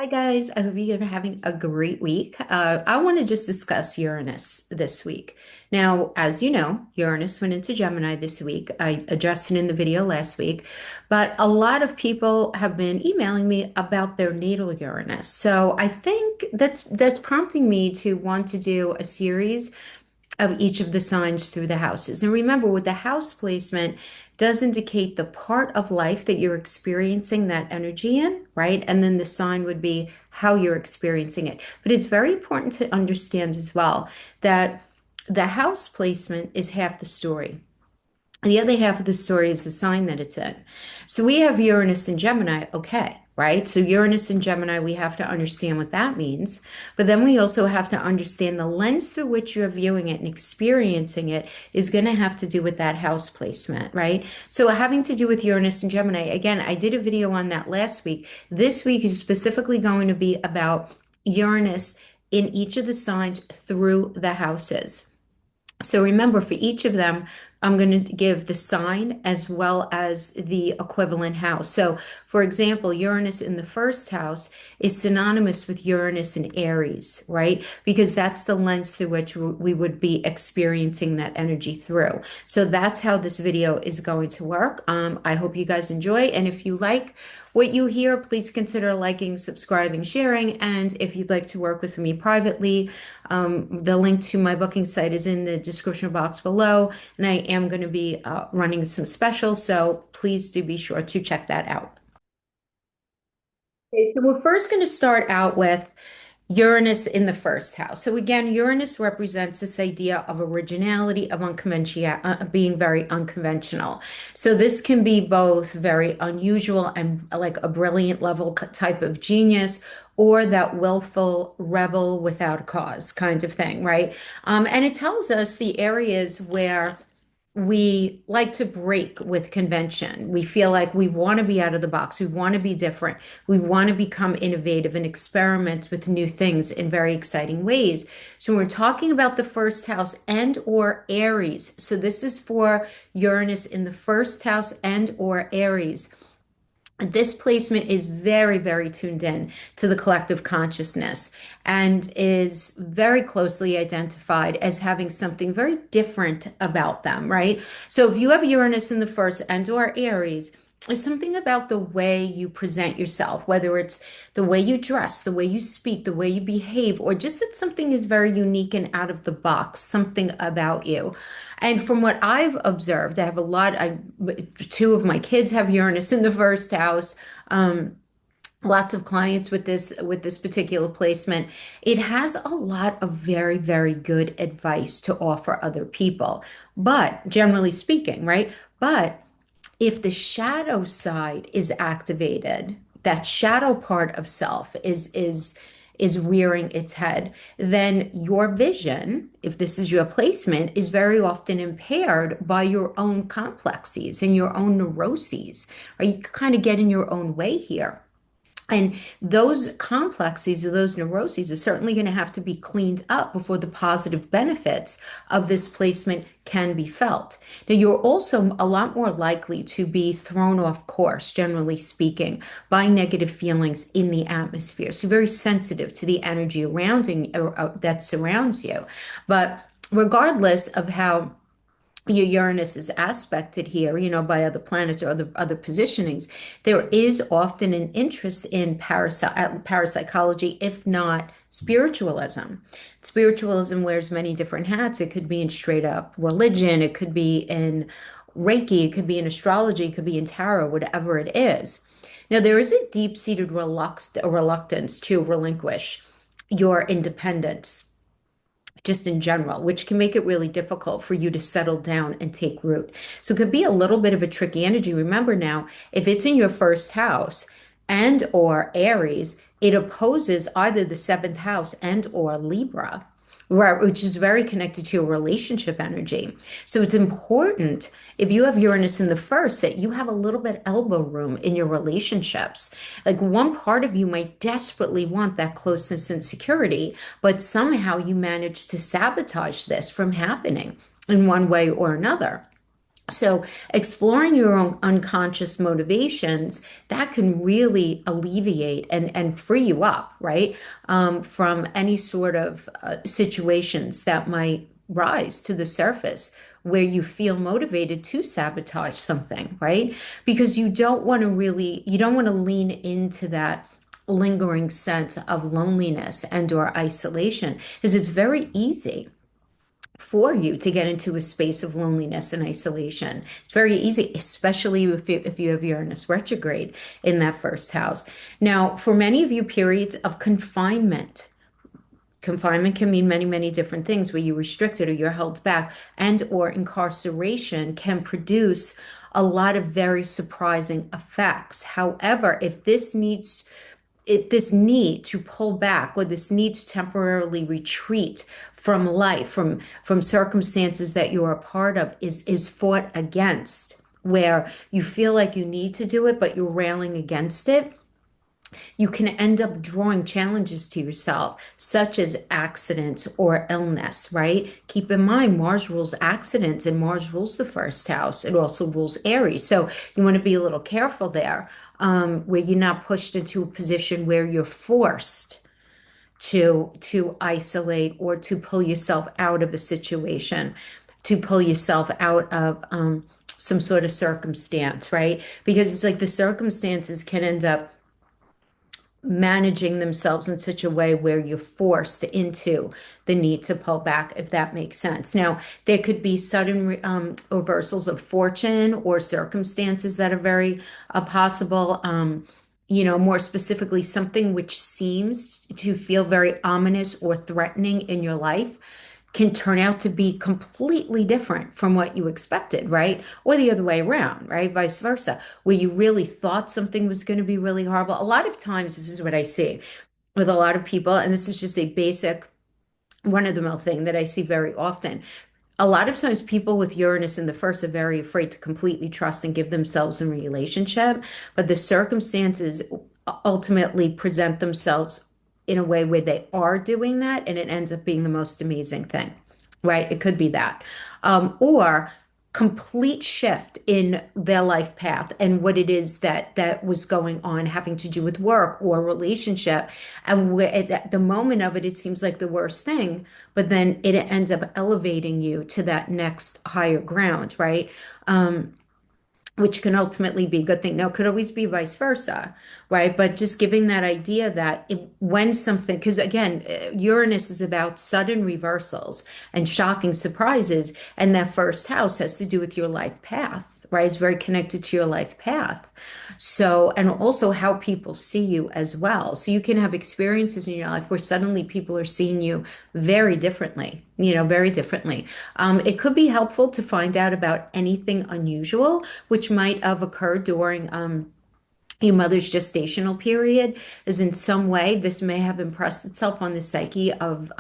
Hi guys, I hope you guys are having a great week. I want to just discuss Uranus this week. Now, as you know, Uranus went into Gemini this week. I addressed it in the video last week, but a lot of people have been emailing me about their natal Uranus. So I think that's prompting me to want to do a series of each of the signs through the houses. And remember, with the house placement, does indicate the part of life that you're experiencing that energy in, right? And then the sign would be how you're experiencing it. But it's very important to understand as well that the house placement is half the story. The other half of the story is the sign that it's in. So we have Uranus and Gemini, okay, right? So Uranus and Gemini, we have to understand what that means. But then we also have to understand the lens through which you're viewing it and experiencing it is going to have to do with that house placement, right? So having to do with Uranus and Gemini, again, I did a video on that last week. This week is specifically going to be about Uranus in each of the signs through the houses. So remember, for each of them, I'm going to give the sign as well as the equivalent house. So, for example, Uranus in the first house is synonymous with Uranus in Aries, right? Because that's the lens through which we would be experiencing that energy through. So that's how this video is going to work. I hope you guys enjoy. And if you like what you hear, please consider liking, subscribing, sharing. And if you'd like to work with me privately, the link to my booking site is in the description box below, and I am going to be running some specials, so please do be sure to check that out. Okay, so we're first going to start out with Uranus in the first house. So again, Uranus represents this idea of originality, of unconventional, being very unconventional. So this can be both very unusual and like a brilliant level type of genius, or that willful rebel without a cause kind of thing, right? And it tells us the areas where we like to break with convention. We feel like we want to be out of the box. We want to be different. We want to become innovative and experiment with new things in very exciting ways. So we're talking about the first house and or Aries. So this is for Uranus in the first house and or Aries. This placement is very, very tuned in to the collective consciousness and is very closely identified as having something very different about them, right? So if you have Uranus in the first and or Aries, it's something about the way you present yourself, whether it's the way you dress, the way you speak, the way you behave, or just that something is very unique and out of the box, something about you. And from what I've observed, I have a lot, two of my kids have Uranus in the first house. Lots of clients with this particular placement. It has a lot of very, very good advice to offer other people. But generally speaking, right? But if the shadow side is activated, that shadow part of self is rearing its head, then your vision, if this is your placement, is very often impaired by your own complexities and your own neuroses. Or you kind of get in your own way here. And those complexes or those neuroses are certainly going to have to be cleaned up before the positive benefits of this placement can be felt. Now, you're also a lot more likely to be thrown off course, generally speaking, by negative feelings in the atmosphere. So, very sensitive to the energy that surrounds you. But regardless of how your Uranus is aspected here, by other planets or other positionings, there is often an interest in parapsychology, if not spiritualism. Spiritualism wears many different hats. It could be in straight up religion, it could be in Reiki, it could be in astrology, it could be in tarot, whatever it is. Now, there is a deep-seated reluctance to relinquish your independence just in general, which can make it really difficult for you to settle down and take root. So it could be a little bit of a tricky energy. Remember now, if it's in your first house and or Aries, it opposes either the seventh house and or Libra, right, which is very connected to your relationship energy. So it's important if you have Uranus in the first that you have a little bit elbow room in your relationships. Like one part of you might desperately want that closeness and security, but somehow you manage to sabotage this from happening in one way or another. So exploring your own unconscious motivations, that can really alleviate and free you up, right? From any sort of situations that might rise to the surface where you feel motivated to sabotage something, right? Because you don't want to lean into that lingering sense of loneliness and or isolation, because it's very easy for you to get into a space of loneliness and isolation. It's very easy, especially if you have Uranus retrograde in that first house. Now, for many of you, periods of confinement can mean many, many different things where you're restricted or you're held back, and or incarceration can produce a lot of very surprising effects. However, if this need to pull back, or this need to temporarily retreat from life, from circumstances that you're a part of, is fought against, where you feel like you need to do it but you're railing against it, you can end up drawing challenges to yourself, such as accidents or illness, right? Keep in mind, Mars rules accidents and Mars rules the first house. It also rules Aries. So you want to be a little careful there, where you're not pushed into a position where you're forced to isolate or to pull yourself out of a situation, to pull yourself out of some sort of circumstance, right? Because it's like the circumstances can end up managing themselves in such a way where you're forced into the need to pull back, if that makes sense. Now, there could be sudden reversals of fortune or circumstances that are very possible. More specifically, something which seems to feel very ominous or threatening in your life can turn out to be completely different from what you expected, right? Or the other way around, right? Vice versa, where you really thought something was going to be really horrible. A lot of times, this is what I see with a lot of people, and this is just a basic run-of-the-mill thing that I see very often. A lot of times, people with Uranus in the first are very afraid to completely trust and give themselves in a relationship, but the circumstances ultimately present themselves in a way where they are doing that, and it ends up being the most amazing thing, right? It could be that. Or complete shift in their life path and what it is that was going on, having to do with work or relationship, and at the moment of it, it seems like the worst thing, but then it ends up elevating you to that next higher ground, right? Which can ultimately be a good thing. Now, it could always be vice versa, right? But just giving that idea that when something, because again, Uranus is about sudden reversals and shocking surprises, and that first house has to do with your life path, right? It's very connected to your life path. So, and also how people see you as well. So you can have experiences in your life where suddenly people are seeing you very differently, very differently. It could be helpful to find out about anything unusual, which might have occurred during your mother's gestational period, is in some way this may have impressed itself on the psyche of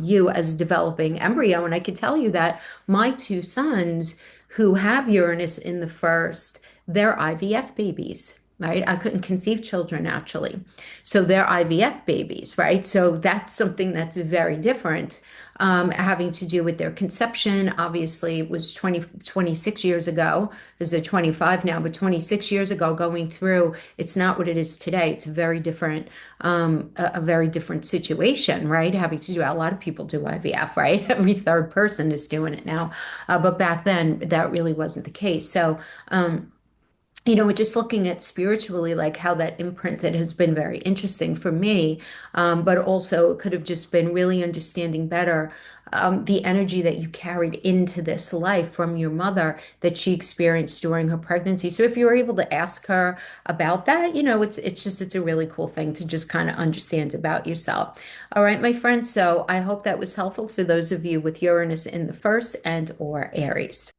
you as a developing embryo. And I can tell you that my two sons who have Uranus in the first, they're IVF babies, right? I couldn't conceive children naturally. So they're IVF babies, right? So that's something that's very different, having to do with their conception. Obviously, it was 26 years ago, because they're 25 now, but 26 years ago going through, it's not what it is today. It's a very different, a very different situation, right? Having to do, a lot of people do IVF, right? Every third person is doing it now. But back then, that really wasn't the case. So, just looking at spiritually, like how that imprinted has been very interesting for me. But also, it could have just been really understanding better the energy that you carried into this life from your mother that she experienced during her pregnancy. So if you were able to ask her about that, it's a really cool thing to just kind of understand about yourself. All right, my friends. So I hope that was helpful for those of you with Uranus in the first and or Aries.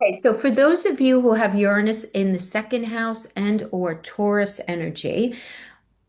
Okay, so for those of you who have Uranus in the second house and or Taurus energy,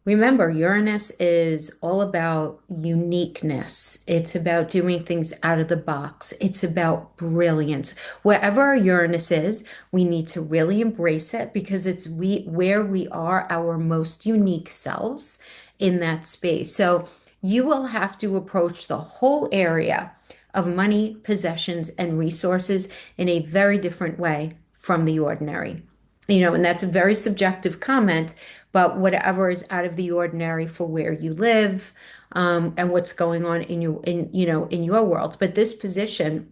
remember Uranus is all about uniqueness. It's about doing things out of the box. It's about brilliance. Wherever our Uranus is, we need to really embrace it, because it's where we are our most unique selves in that space. So you will have to approach the whole area of money, possessions, and resources in a very different way from the ordinary. And that's a very subjective comment, but whatever is out of the ordinary for where you live, and what's going on in your world. But this position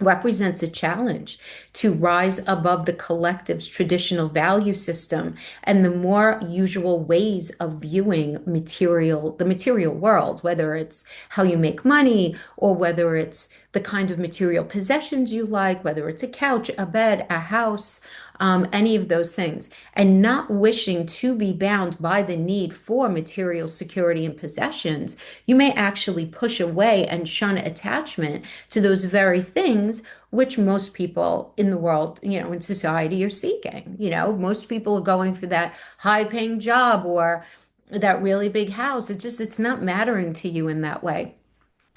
represents a challenge to rise above the collective's traditional value system and the more usual ways of viewing the material world, whether it's how you make money or whether it's the kind of material possessions you like, whether it's a couch, a bed, a house, any of those things, and not wishing to be bound by the need for material security and possessions, you may actually push away and shun attachment to those very things which most people in the world, in society are seeking. Most people are going for that high paying job or that really big house. It's not mattering to you in that way.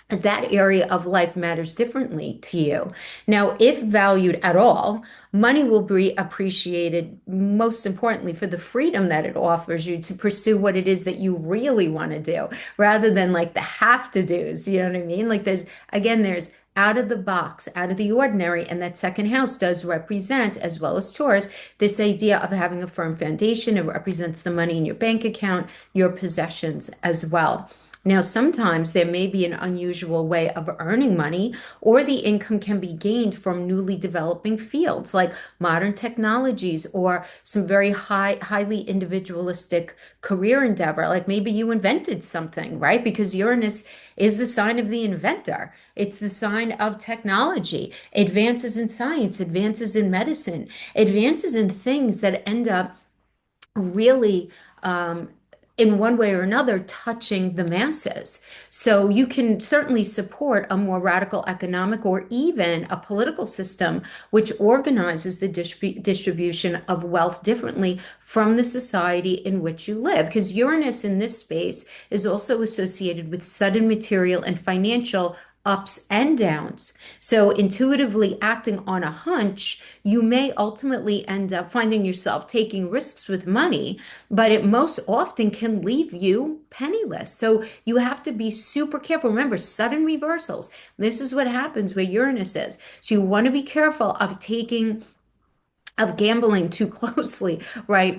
That area of life matters differently to you. Now, if valued at all, money will be appreciated most importantly for the freedom that it offers you to pursue what it is that you really want to do rather than like the have to do's. You know what I mean? Like there's out of the box, out of the ordinary, and that second house does represent, as well as Taurus, this idea of having a firm foundation. It represents the money in your bank account, your possessions as well. Now, sometimes there may be an unusual way of earning money, or the income can be gained from newly developing fields like modern technologies or some very highly individualistic career endeavor. Like maybe you invented something, right? Because Uranus is the sign of the inventor. It's the sign of technology, advances in science, advances in medicine, advances in things that end up really in one way or another touching the masses. So you can certainly support a more radical economic or even a political system which organizes the distribution of wealth differently from the society in which you live. Because Uranus in this space is also associated with sudden material and financial ups and downs. So, intuitively acting on a hunch, you may ultimately end up finding yourself taking risks with money, but it most often can leave you penniless. So, you have to be super careful. Remember, sudden reversals. This is what happens where Uranus is. So, you want to be careful of gambling too closely, right,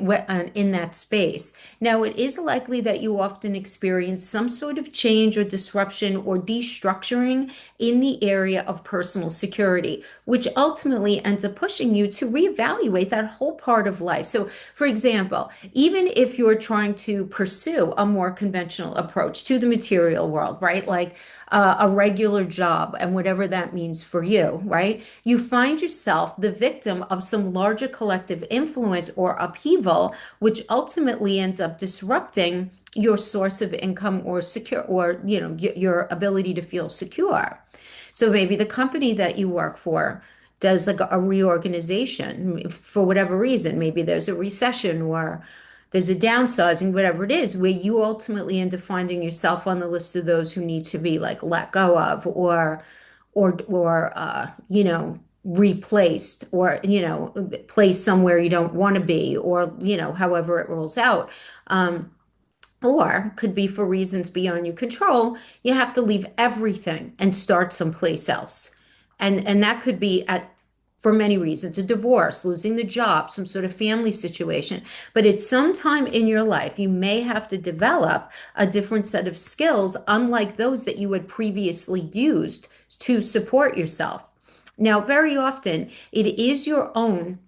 in that space. Now, it is likely that you often experience some sort of change or disruption or destructuring in the area of personal security, which ultimately ends up pushing you to reevaluate that whole part of life. So, for example, even if you're trying to pursue a more conventional approach to the material world, right, like a regular job and whatever that means for you, right? You find yourself the victim of some larger collective influence or upheaval, which ultimately ends up disrupting your source of income or secure, or your ability to feel secure. So maybe the company that you work for does like a reorganization for whatever reason. Maybe there's a recession or there's a downsizing, whatever it is, where you ultimately end up finding yourself on the list of those who need to be like let go of or replaced or placed somewhere you don't want to be or however it rolls out. Or could be for reasons beyond your control. You have to leave everything and start someplace else. And that could be for many reasons, a divorce, losing the job, some sort of family situation. But at some time in your life, you may have to develop a different set of skills, unlike those that you had previously used to support yourself. Now, very often, it is your own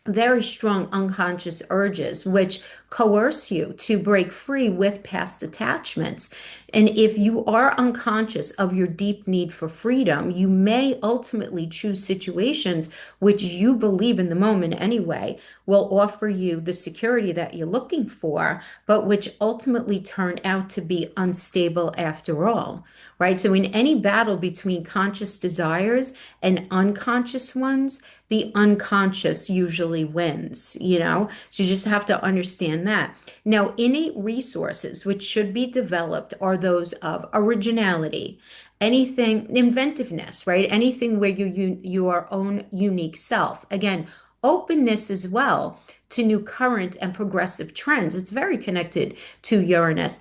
very strong unconscious urges which coerce you to break free with past attachments. And if you are unconscious of your deep need for freedom, you may ultimately choose situations which you believe in the moment anyway will offer you the security that you're looking for, but which ultimately turn out to be unstable after all, right? So in any battle between conscious desires and unconscious ones, the unconscious usually wins. So you just have to understand that. Now, innate resources which should be developed are those of originality, anything, inventiveness, right? Anything where your own unique self. Again, openness as well to new current and progressive trends. It's very connected to Uranus.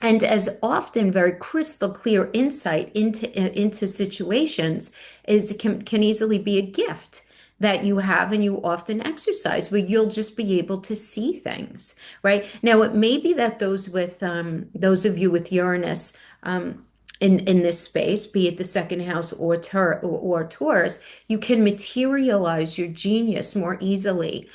and as often very crystal clear insight into situations is can easily be a gift that you have and you often exercise where you'll just be able to see things, right? Now it may be that those of you with Uranus in this space, be it the second house or Taurus, you can materialize your genius more easily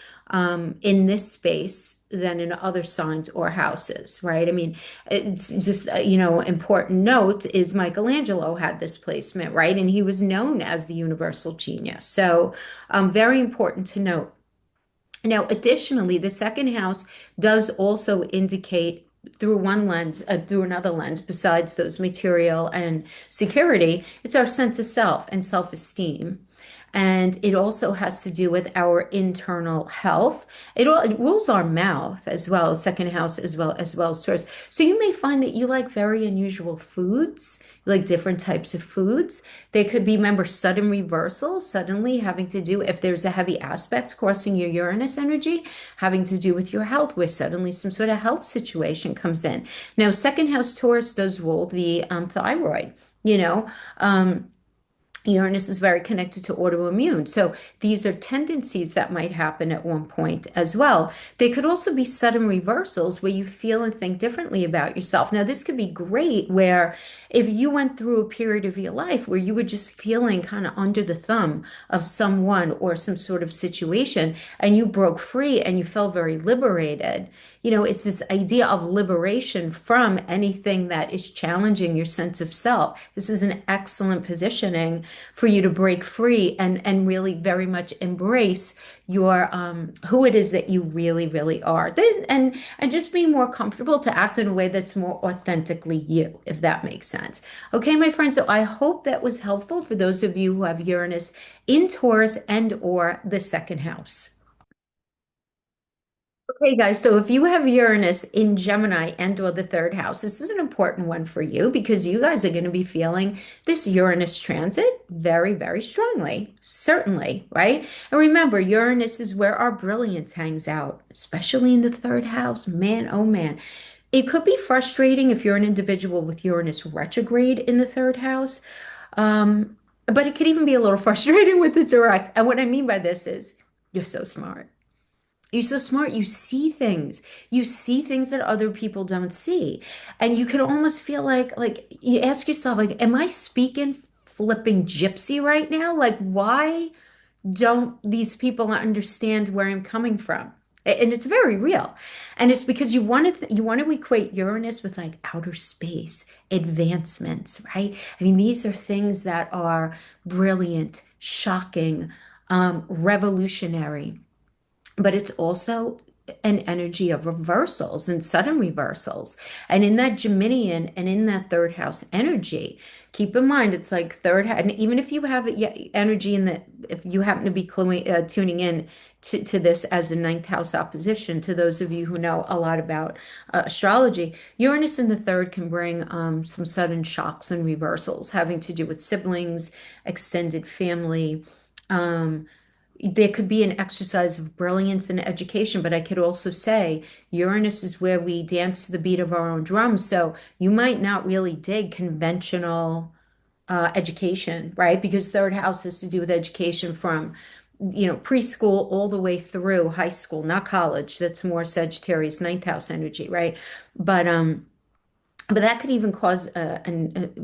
in this space than in other signs or houses, right? I mean, it's just, important note is Michelangelo had this placement, right? And he was known as the universal genius. So, very important to note. Now, additionally, the second house does also indicate through one lens, through another lens, besides those material and security, it's our sense of self and self-esteem. And it also has to do with our internal health. It rules our mouth as well as second house as well as Taurus. So you may find that you like very unusual foods, you like different types of foods. They could be, remember, sudden reversals, suddenly having to do, if there's a heavy aspect crossing your Uranus energy, having to do with your health, where suddenly some sort of health situation comes in. Now, second house Taurus does rule the thyroid, you know. Uranus is very connected to autoimmune. So these are tendencies that might happen at one point as well. They could also be sudden reversals where you feel and think differently about yourself. Now, this could be great where if you went through a period of your life where you were just feeling kind of under the thumb of someone or some sort of situation and you broke free and you felt very liberated. It's this idea of liberation from anything that is challenging your sense of self. This is an excellent positioning for you to break free and really very much embrace your who it is that you really, really are. And just be more comfortable to act in a way that's more authentically you, if that makes sense. Okay, my friends, so I hope that was helpful for those of you who have Uranus in Taurus and or the second house. Okay, guys, so if you have Uranus in Gemini and or the third house, this is an important one for you because you guys are going to be feeling this Uranus transit very, very strongly, certainly, right? And remember, Uranus is where our brilliance hangs out, especially in the third house. Man, oh man. It could be frustrating if you're an individual with Uranus retrograde in the third house, but it could even be a little frustrating with the direct. And what I mean by this is you're so smart. You're so smart. You see things. You see things that other people don't see. And you can almost feel like you ask yourself, like, am I speaking flipping gypsy right now? Like, why don't these people understand where I'm coming from? And it's very real. And it's because you want to equate Uranus with like outer space, advancements, right? I mean, these are things that are brilliant, shocking, revolutionary, but it's also an energy of reversals and sudden reversals. And in that Geminian and in that third house energy, keep in mind it's like and even if you have energy in the, if you happen to be tuning in to this as the ninth house opposition, to those of you who know a lot about astrology, Uranus in the third can bring some sudden shocks and reversals having to do with siblings, extended family. Um, there could be an exercise of brilliance in education, but I could also say Uranus is where we dance to the beat of our own drum. So you might not really dig conventional education, right? Because third house has to do with education from, preschool all the way through high school, not college. That's more Sagittarius ninth house energy, right? But that could even cause an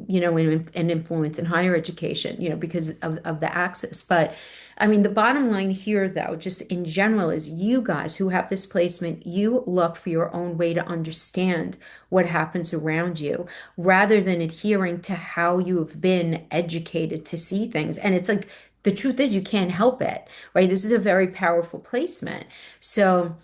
influence in higher education, because of the access. But I mean, the bottom line here, though, just in general, is you guys who have this placement, you look for your own way to understand what happens around you rather than adhering to how you have been educated to see things. And it's like the truth is you can't help it, right? This is a very powerful placement. So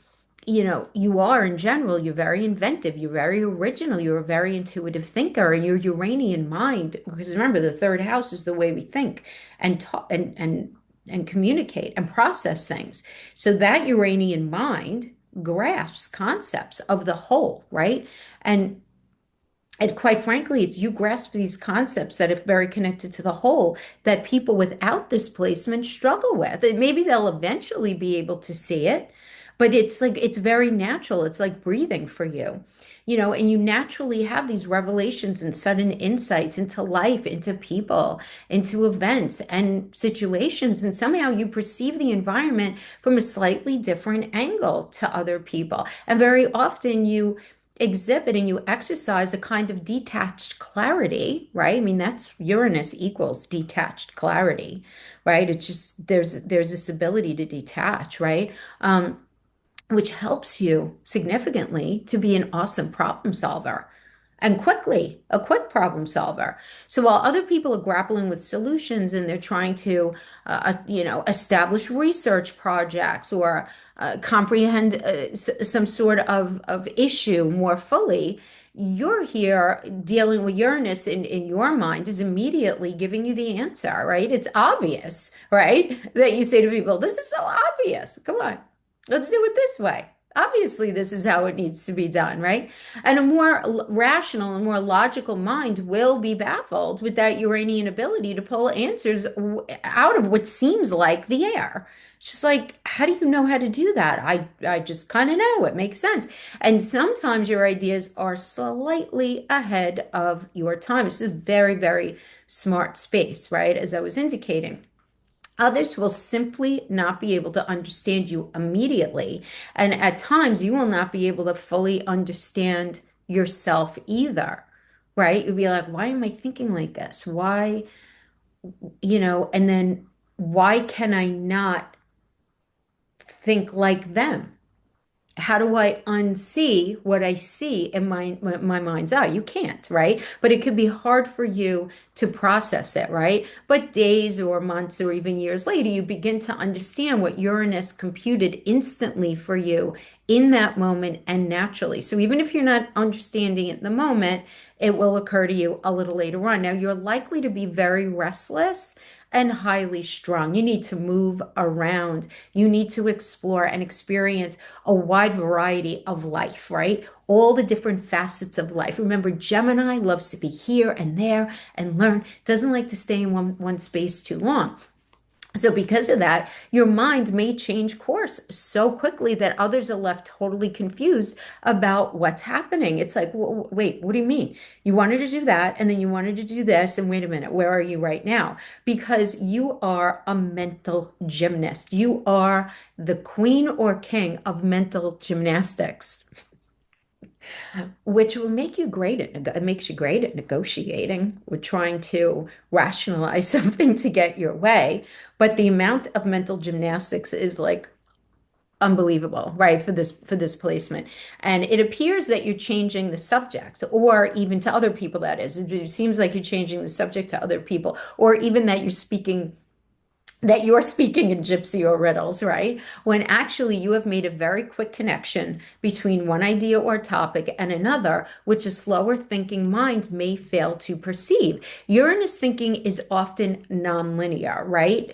you are in general, you're very inventive, you're very original, you're a very intuitive thinker, and your Uranian mind, because remember, the third house is the way we think and talk and communicate and process things. So that Uranian mind grasps concepts of the whole, right? And quite frankly, it's you grasp these concepts that are very connected to the whole that people without this placement struggle with. And maybe they'll eventually be able to see it, but it's like it's very natural. It's like breathing for you, and you naturally have these revelations and sudden insights into life, into people, into events and situations. And somehow you perceive the environment from a slightly different angle to other people. And very often you exhibit and you exercise a kind of detached clarity, right? I mean, that's Uranus equals detached clarity, right? It's just there's this ability to detach, right? Which helps you significantly to be an awesome problem solver and quickly, a quick problem solver. So while other people are grappling with solutions and they're trying to, establish research projects or comprehend some sort of issue more fully, you're here dealing with Uranus in your mind is immediately giving you the answer, right? It's obvious, right? That you say to people, this is so obvious. Come on. Let's do it this way. Obviously, this is how it needs to be done, right? And a more rational and more logical mind will be baffled with that Uranian ability to pull answers out of what seems like the air. It's just like, how do you know how to do that? I just kind of know. It makes sense. And sometimes your ideas are slightly ahead of your time. This is a very, very smart space, right? As I was indicating. Others will simply not be able to understand you immediately. And at times, you will not be able to fully understand yourself either, right? You'll be like, why am I thinking like this? Why, and then why can I not think like them? How do I unsee what I see in my mind's eye? You can't, right? But it could be hard for you to process it, right? But days or months or even years later, you begin to understand what Uranus computed instantly for you in that moment and naturally. So even if you're not understanding it in the moment, it will occur to you a little later on. Now, you're likely to be very restless and highly strung. You need to move around. You need to explore and experience a wide variety of life, right? All the different facets of life. Remember, Gemini loves to be here and there and learn, doesn't like to stay in one space too long. So because of that, your mind may change course so quickly that others are left totally confused about what's happening. It's like, wait, what do you mean? You wanted to do that, and then you wanted to do this, and wait a minute, where are you right now? Because you are a mental gymnast. You are the queen or king of mental gymnastics, which will make you great at it makes you great at negotiating with trying to rationalize something to get your way. But the amount of mental gymnastics is like unbelievable, right? For this placement. And it appears that you're changing the subject, or even to other people, that is. It seems like you're changing the subject to other people, or even that you're speaking in gypsy or riddles, right? When actually you have made a very quick connection between one idea or topic and another, which a slower thinking mind may fail to perceive. Uranus thinking is often nonlinear, right?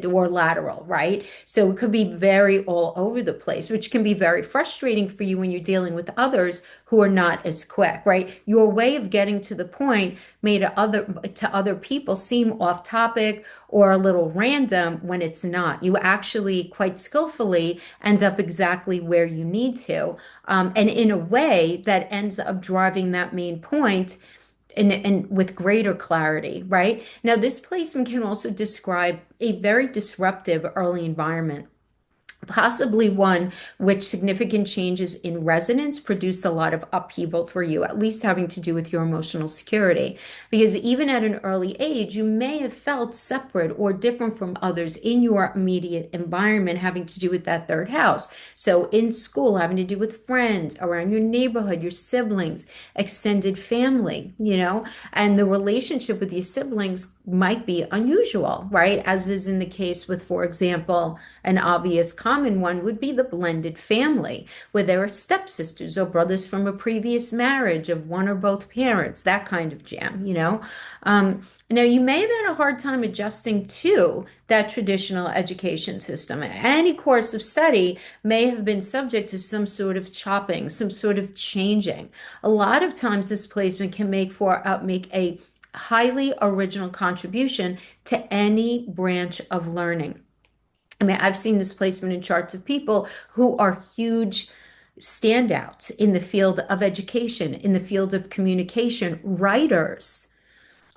Or lateral, right? So it could be very all over the place, which can be very frustrating for you when you're dealing with others who are not as quick, right? Your way of getting to the point may to other people seem off topic or a little random when it's not. You actually quite skillfully end up exactly where you need to, and in a way that ends up driving that main point and with greater clarity, right? Now, this placement can also describe a very disruptive early environment, possibly one which significant changes in resonance produced a lot of upheaval for you, at least having to do with your emotional security. Because even at an early age, you may have felt separate or different from others in your immediate environment, having to do with that third house. So in school, having to do with friends, around your neighborhood, your siblings, extended family, and the relationship with your siblings might be unusual, right? As is in the case with, for example, an obvious common one would be the blended family, where there are stepsisters or brothers from a previous marriage of one or both parents, that kind of jam. Now, you may have had a hard time adjusting to that traditional education system. Any course of study may have been subject to some sort of chopping, some sort of changing. A lot of times, this placement can make a highly original contribution to any branch of learning. I mean, I've seen this placement in charts of people who are huge standouts in the field of education, in the field of communication, writers,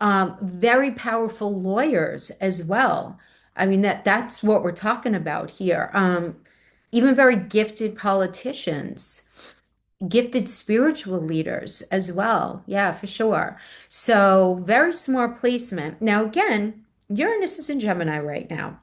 very powerful lawyers as well. I mean, that's what we're talking about here. Even very gifted politicians, gifted spiritual leaders as well. Yeah, for sure. So very smart placement. Now, again, Uranus is in Gemini right now.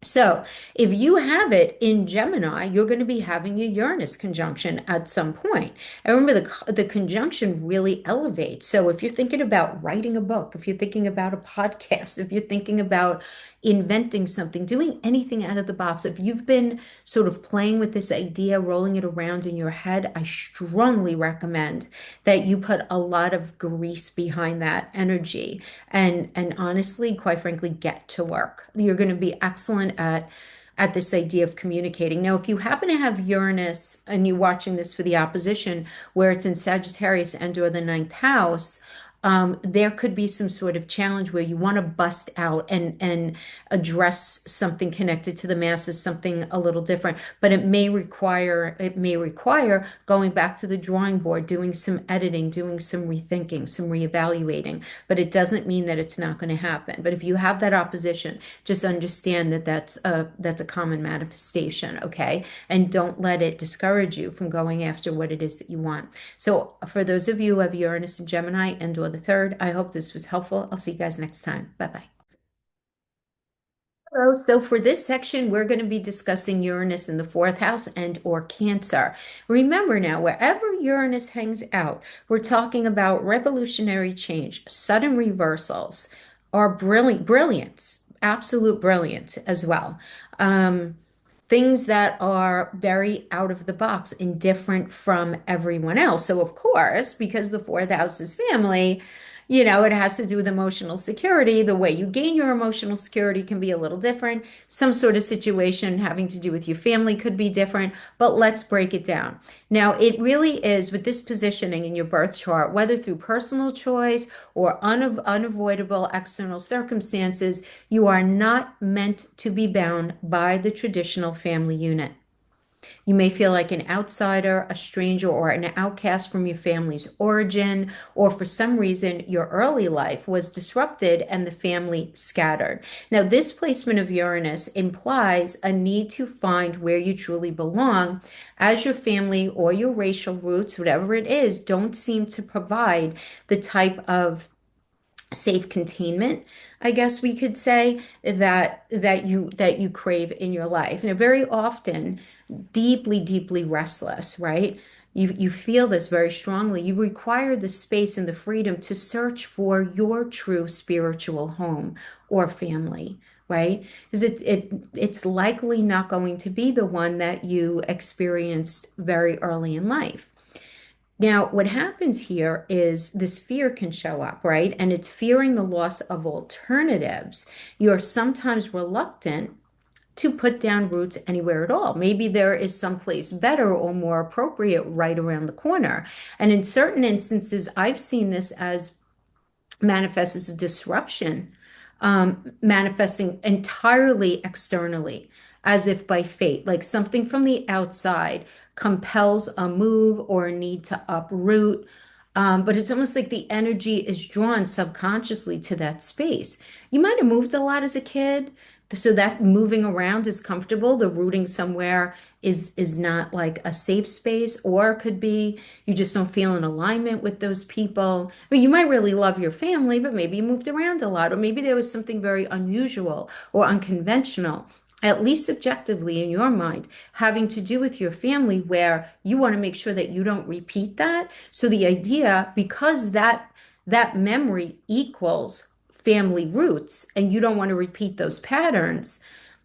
So, if you have it in Gemini, you're going to be having your Uranus conjunction at some point. And remember, the conjunction really elevates. So, if you're thinking about writing a book, if you're thinking about a podcast, if you're thinking about inventing something, doing anything out of the box, if you've been sort of playing with this idea, rolling it around in your head, I strongly recommend that you put a lot of grease behind that energy and honestly, quite frankly, get to work. You're going to be excellent at this idea of communicating. Now, if you happen to have Uranus and you're watching this for the opposition, where it's in Sagittarius and or the ninth house, there could be some sort of challenge where you want to bust out and address something connected to the masses, something a little different. But it may require going back to the drawing board, doing some editing, doing some rethinking, some reevaluating. But it doesn't mean that it's not going to happen. But if you have that opposition, just understand that that's a common manifestation, okay? And don't let it discourage you from going after what it is that you want. So for those of you who have Uranus and Gemini and or the third, I hope this was helpful. I'll see you guys next time. Bye-bye. Hello. So for this section, we're going to be discussing Uranus in the fourth house and or Cancer. Remember now, wherever Uranus hangs out, we're talking about revolutionary change, sudden reversals, or brilliance, absolute brilliance as well. Um, Things that are very out of the box and different from everyone else. So, of course, because the fourth house is family, it has to do with emotional security. The way you gain your emotional security can be a little different. Some sort of situation having to do with your family could be different, but let's break it down. Now, it really is with this positioning in your birth chart, whether through personal choice or unavoidable external circumstances, you are not meant to be bound by the traditional family unit. You may feel like an outsider, a stranger, or an outcast from your family's origin, or for some reason your early life was disrupted and the family scattered. Now, this placement of Uranus implies a need to find where you truly belong, as your family or your racial roots, whatever it is, don't seem to provide the type of safe containment, I guess we could say, that you crave in your life. And very often deeply, deeply restless, right? You feel this very strongly. You require the space and the freedom to search for your true spiritual home or family, right? Because it's likely not going to be the one that you experienced very early in life. Now, what happens here is this fear can show up, right? And it's fearing the loss of alternatives. You're sometimes reluctant to put down roots anywhere at all. Maybe there is someplace better or more appropriate right around the corner. And in certain instances, I've seen this as manifest as a disruption, manifesting entirely externally, as if by fate, like something from the outside compels a move or a need to uproot. But it's almost like the energy is drawn subconsciously to that space. You might have moved a lot as a kid, so that moving around is comfortable. The rooting somewhere is not like a safe space, or it could be you just don't feel in alignment with those people. I mean, you might really love your family, but maybe you moved around a lot, or maybe there was something very unusual or unconventional, at least subjectively in your mind, having to do with your family, where you want to make sure that you don't repeat that. So the idea, because that memory equals family roots and you don't want to repeat those patterns,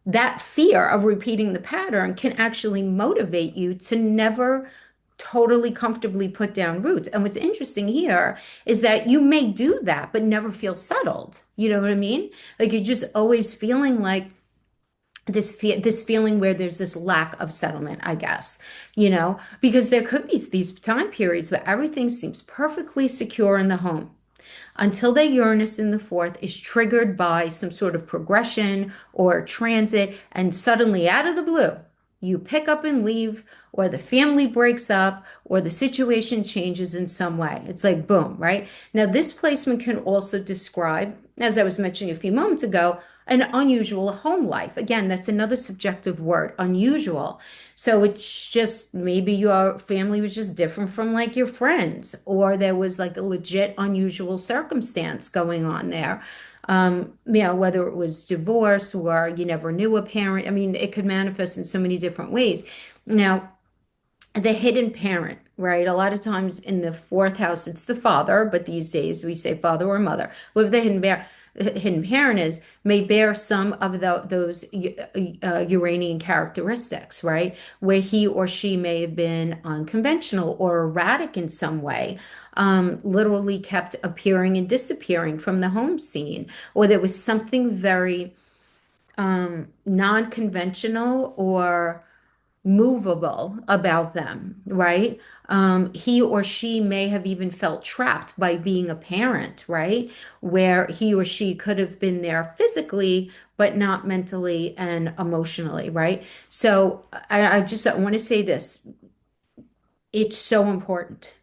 that fear of repeating the pattern can actually motivate you to never totally comfortably put down roots. And what's interesting here is that you may do that, but never feel settled. You know what I mean? Like you're just always feeling like this feeling where there's this lack of settlement, I guess, because there could be these time periods where everything seems perfectly secure in the home. until that Uranus in the fourth is triggered by some sort of progression or transit, and suddenly out of the blue, you pick up and leave, or the family breaks up, or the situation changes in some way. It's like boom, right? Now, this placement can also describe, as I was mentioning a few moments ago, an unusual home life. Again, that's another subjective word, unusual. So it's just maybe your family was just different from like your friends, or there was like a legit unusual circumstance going on there. Whether it was divorce or you never knew a parent. I mean, it could manifest in so many different ways. Now, the hidden parent, right? A lot of times in the fourth house, it's the father, but these days we say father or mother. Whoever the hidden parent is, may bear some of those Uranian characteristics, right? Where he or she may have been unconventional or erratic in some way, literally kept appearing and disappearing from the home scene, or there was something very non-conventional or movable about them, right? He or she may have even felt trapped by being a parent, right? Where he or she could have been there physically, but not mentally and emotionally, right? So I want to say this. It's so important.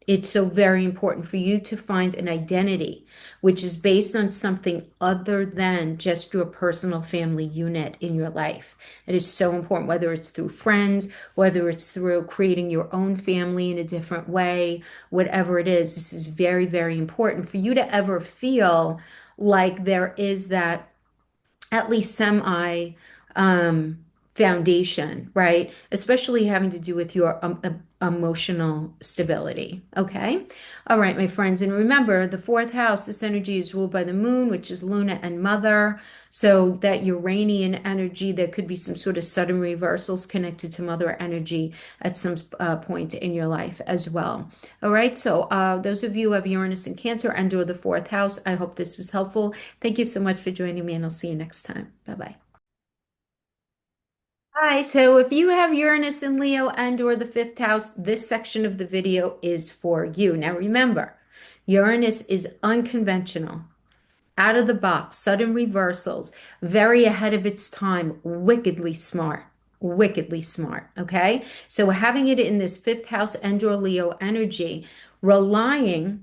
It's so very important for you to find an identity which is based on something other than just your personal family unit in your life. It is so important, whether it's through friends, whether it's through creating your own family in a different way, whatever it is. This is very, very important for you to ever feel like there is that at least semi um, foundation, right? Especially having to do with your emotional stability. Okay. All right, my friends. And remember, the fourth house, this energy is ruled by the moon, which is Luna and Mother. So that Uranian energy, there could be some sort of sudden reversals connected to Mother energy at some point in your life as well. All right. So those of you who have Uranus in Cancer and/or the fourth house, I hope this was helpful. Thank you so much for joining me, and I'll see you next time. Bye bye. Hi, so if you have Uranus in Leo and/or the fifth house, this section of the video is for you. Now remember, Uranus is unconventional, out of the box, sudden reversals, very ahead of its time, wickedly smart. Wickedly smart. Okay. So having it in this fifth house and/or Leo energy, relying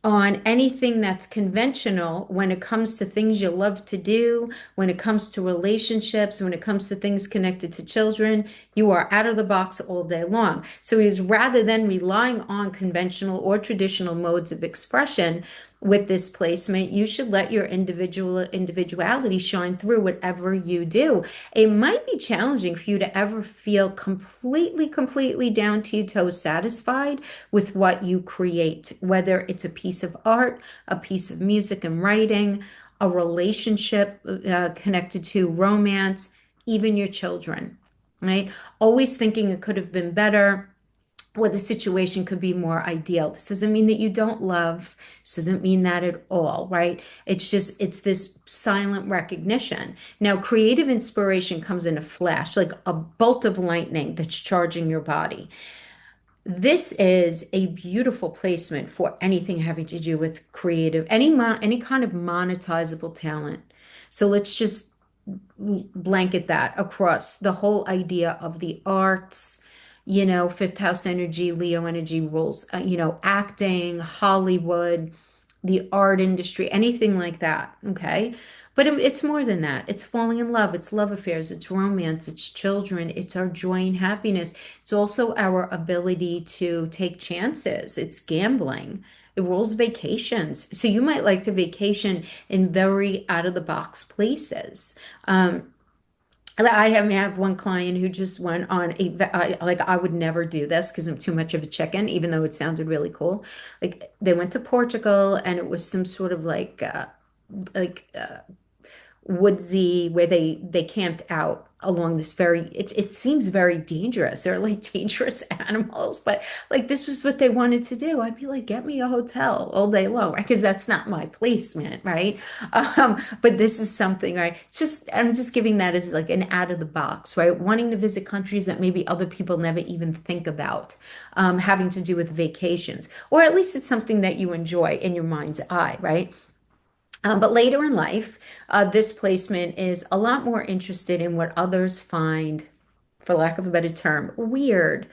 on anything that's conventional when it comes to things you love to do, when it comes to relationships, when it comes to things connected to children, you are out of the box all day long. So is rather than relying on conventional or traditional modes of expression with this placement, you should let your individuality shine through whatever you do. It might be challenging for you to ever feel completely down to your toes satisfied with what you create, whether it's a piece of art, a piece of music and writing, a relationship connected to romance, even your children, right? Always thinking it could have been better, or the situation could be more ideal. This doesn't mean that you don't love. This doesn't mean that at all, right? It's just, it's this silent recognition. Now, creative inspiration comes in a flash, like a bolt of lightning that's charging your body. This is a beautiful placement for anything having to do with creative, any kind of monetizable talent. So let's just blanket that across the whole idea of the arts, fifth house energy, Leo energy rules, acting, Hollywood, the art industry, anything like that. Okay. But it's more than that. It's falling in love, it's love affairs, it's romance, it's children, it's our joy and happiness. It's also our ability to take chances, it's gambling. It rules vacations. So you might like to vacation in very out of the box places. I have one client who just went on like I would never do this because I'm too much of a chicken, even though it sounded really cool. Like they went to Portugal and it was some sort of like woodsy where they camped out along this very, it seems very dangerous. They're like dangerous animals, but like this was what they wanted to do. I'd be like, get me a hotel all day long, right? Because that's not my placement, right? But this is something, right? Just I'm just giving that as like an out of the box, right? Wanting to visit countries that maybe other people never even think about, having to do with vacations, or at least it's something that you enjoy in your mind's eye, right? But later in life, this placement is a lot more interested in what others find, for lack of a better term, weird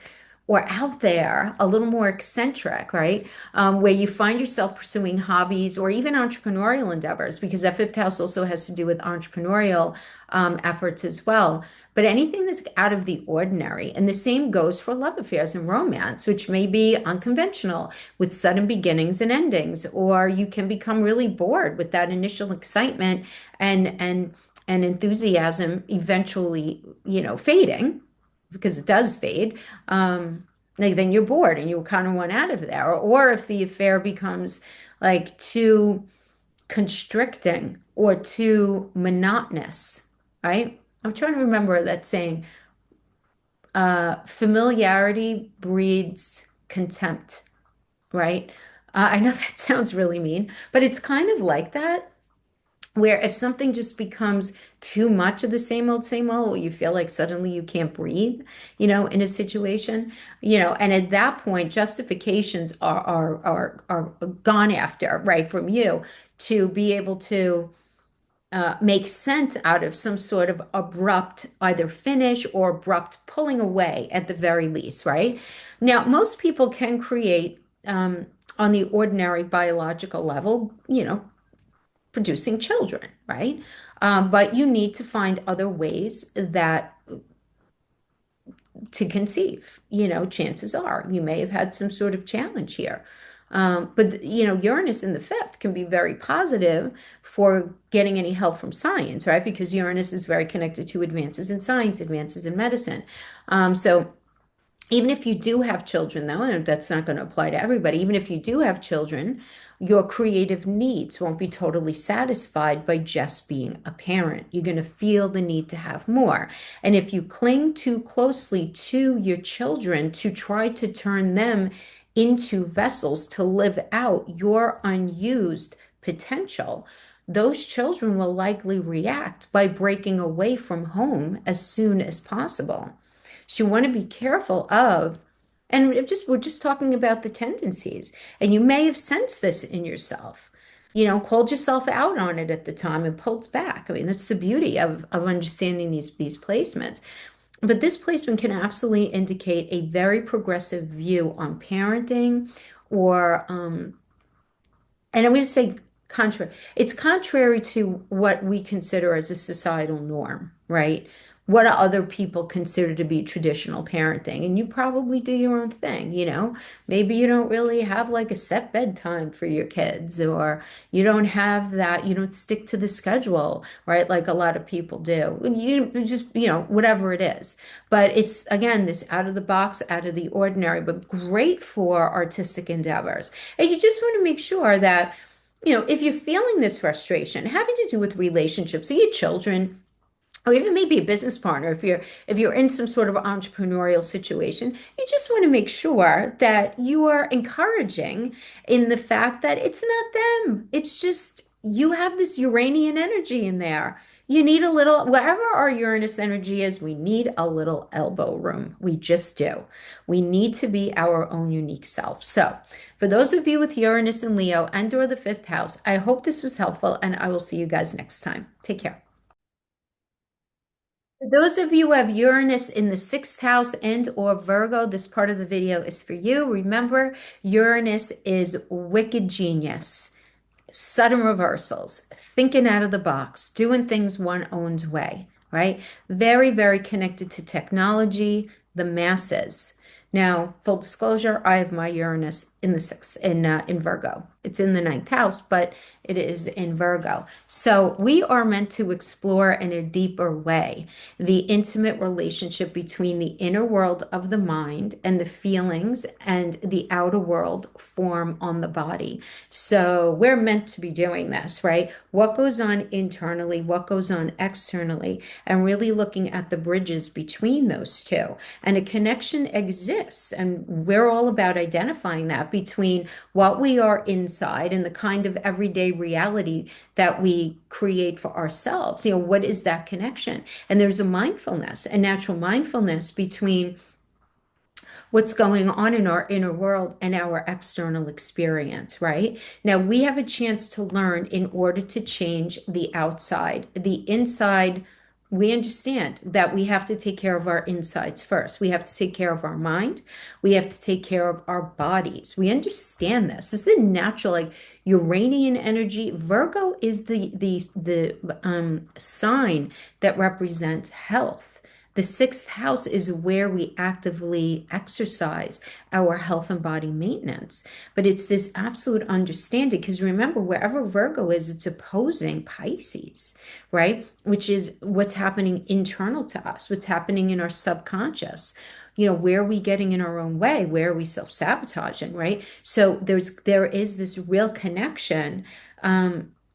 or out there, a little more eccentric, right? Where you find yourself pursuing hobbies or even entrepreneurial endeavors, because that fifth house also has to do with entrepreneurial efforts as well. But anything that's out of the ordinary, and the same goes for love affairs and romance, which may be unconventional with sudden beginnings and endings, or you can become really bored with that initial excitement and enthusiasm eventually, fading because it does fade. Like then you're bored and you kind of want out of there. Or if the affair becomes like too constricting or too monotonous, right? I'm trying to remember that saying, familiarity breeds contempt, right? I know that sounds really mean, but it's kind of like that, where if something just becomes too much of the same old, or you feel like suddenly you can't breathe, in a situation, and at that point, justifications are gone after, right, from you to be able to make sense out of some sort of abrupt either finish or abrupt pulling away at the very least, right? Now, most people can create on the ordinary biological level, producing children, right? But you need to find other ways that to conceive. Chances are you may have had some sort of challenge here. But Uranus in the fifth can be very positive for getting any help from science, right? Because Uranus is very connected to advances in science, advances in medicine. So even if you do have children, though, and that's not going to apply to everybody, even if you do have children, your creative needs won't be totally satisfied by just being a parent. You're going to feel the need to have more. And if you cling too closely to your children to try to turn them into vessels to live out your unused potential, those children will likely react by breaking away from home as soon as possible. So you want to be careful of, and we're just talking about the tendencies, and you may have sensed this in yourself. Called yourself out on it at the time and pulled back. I mean, that's the beauty of understanding these placements. But this placement can absolutely indicate a very progressive view on parenting, or and I'm going to say contrary. It's contrary to what we consider as a societal norm, right? What other people consider to be traditional parenting. And you probably do your own thing. Maybe you don't really have like a set bedtime for your kids, or you don't have that, you don't stick to the schedule, right? Like a lot of people do. You just, whatever it is. But it's, again, this out of the box, out of the ordinary, but great for artistic endeavors. And you just want to make sure that, if you're feeling this frustration having to do with relationships, or your children, or even maybe a business partner, if you're in some sort of entrepreneurial situation, you just want to make sure that you are encouraging in the fact that it's not them. It's just you have this Uranian energy in there. You need a little, wherever our Uranus energy is, we need a little elbow room. We just do. We need to be our own unique self. So, for those of you with Uranus and Leo and/or the fifth house, I hope this was helpful, and I will see you guys next time. Take care. For those of you who have Uranus in the sixth house and or Virgo, this part of the video is for you. Remember, Uranus is wicked genius, sudden reversals, thinking out of the box, doing things one owns way, right? Very, very connected to technology, the masses. Now, full disclosure, I have my Uranus in the sixth in Virgo. It's in the ninth house, but it is in Virgo. So we are meant to explore in a deeper way the intimate relationship between the inner world of the mind and the feelings and the outer world form on the body. So we're meant to be doing this, right? What goes on internally, what goes on externally, and really looking at the bridges between those two. And a connection exists, and we're all about identifying that between what we are inside and the kind of everyday reality that we create for ourselves. What is that connection? And there's a mindfulness, a natural mindfulness between what's going on in our inner world and our external experience, right? Now, we have a chance to learn in order to change the outside. The inside, we understand that we have to take care of our insides first. We have to take care of our mind. We have to take care of our bodies. We understand this. This is a natural, like Uranian energy. Virgo is the sign that represents health. The sixth house is where we actively exercise our health and body maintenance. But it's this absolute understanding, because remember, wherever Virgo is, it's opposing Pisces, right? Which is what's happening internal to us, what's happening in our subconscious. Where are we getting in our own way? Where are we self-sabotaging, right? So there is this real connection,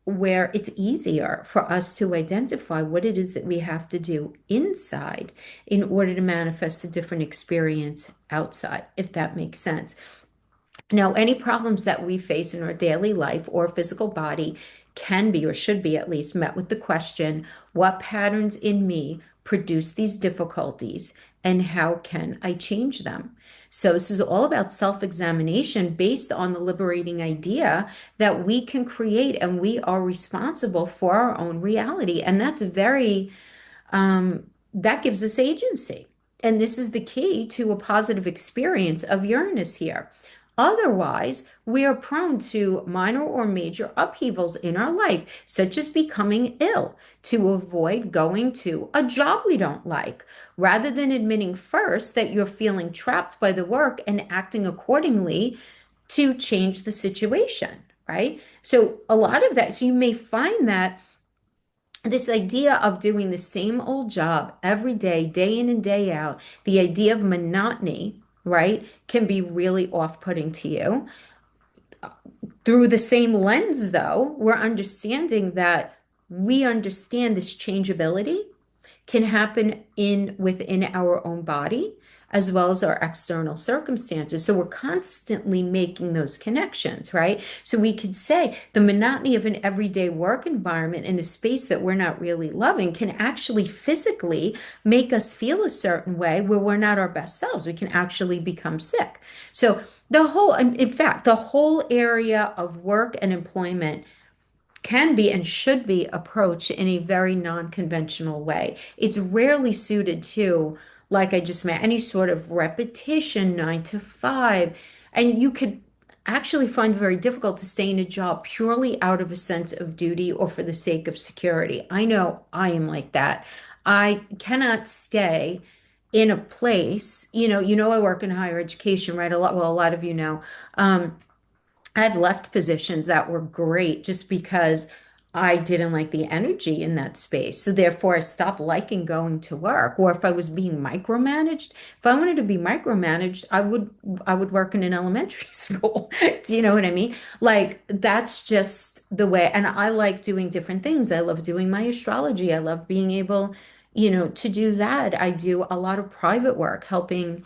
where it's easier for us to identify what it is that we have to do inside in order to manifest a different experience outside, if that makes sense. Now, any problems that we face in our daily life or physical body can be, or should be at least, met with the question, what patterns in me produce these difficulties and how can I change them? So this is all about self-examination based on the liberating idea that we can create and we are responsible for our own reality. And that's that gives us agency. And this is the key to a positive experience of Uranus here. Otherwise, we are prone to minor or major upheavals in our life, such as becoming ill, to avoid going to a job we don't like, rather than admitting first that you're feeling trapped by the work and acting accordingly to change the situation, right? So a lot of that, so you may find that this idea of doing the same old job every day, day in and day out, the idea of monotony, right, can be really off-putting to you. Through the same lens, though, we're understanding that we understand this changeability can happen within our own body as well as our external circumstances. So we're constantly making those connections, right? So we could say the monotony of an everyday work environment in a space that we're not really loving can actually physically make us feel a certain way where we're not our best selves. We can actually become sick. So in fact, the whole area of work and employment can be and should be approached in a very non-conventional way. It's rarely suited to, like I just meant, any sort of repetition, 9 to 5. And you could actually find it very difficult to stay in a job purely out of a sense of duty or for the sake of security. I know I am like that. I cannot stay in a place, I work in higher education, right? A lot of you know. I've left positions that were great just because I didn't like the energy in that space. So therefore, I stopped liking going to work. Or if I was being micromanaged, if I wanted to be micromanaged, I would work in an elementary school. Do you know what I mean? Like that's just the way. And I like doing different things. I love doing my astrology. I love being able, to do that. I do a lot of private work, helping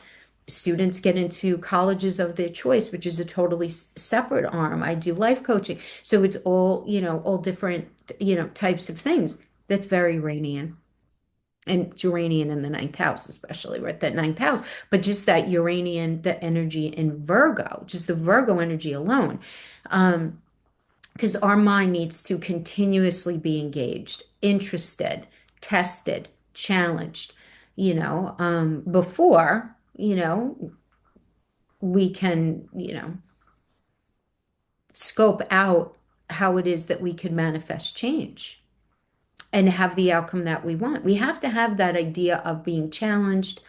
students get into colleges of their choice, which is a totally separate arm. I do life coaching. So it's all different, types of things. That's very Uranian. And it's Uranian in the ninth house, especially. We're at that ninth house. But just that Uranian, the energy in Virgo, just the Virgo energy alone. Because our mind needs to continuously be engaged, interested, tested, challenged, before, we can, scope out how it is that we can manifest change and have the outcome that we want. We have to have that idea of being challenged,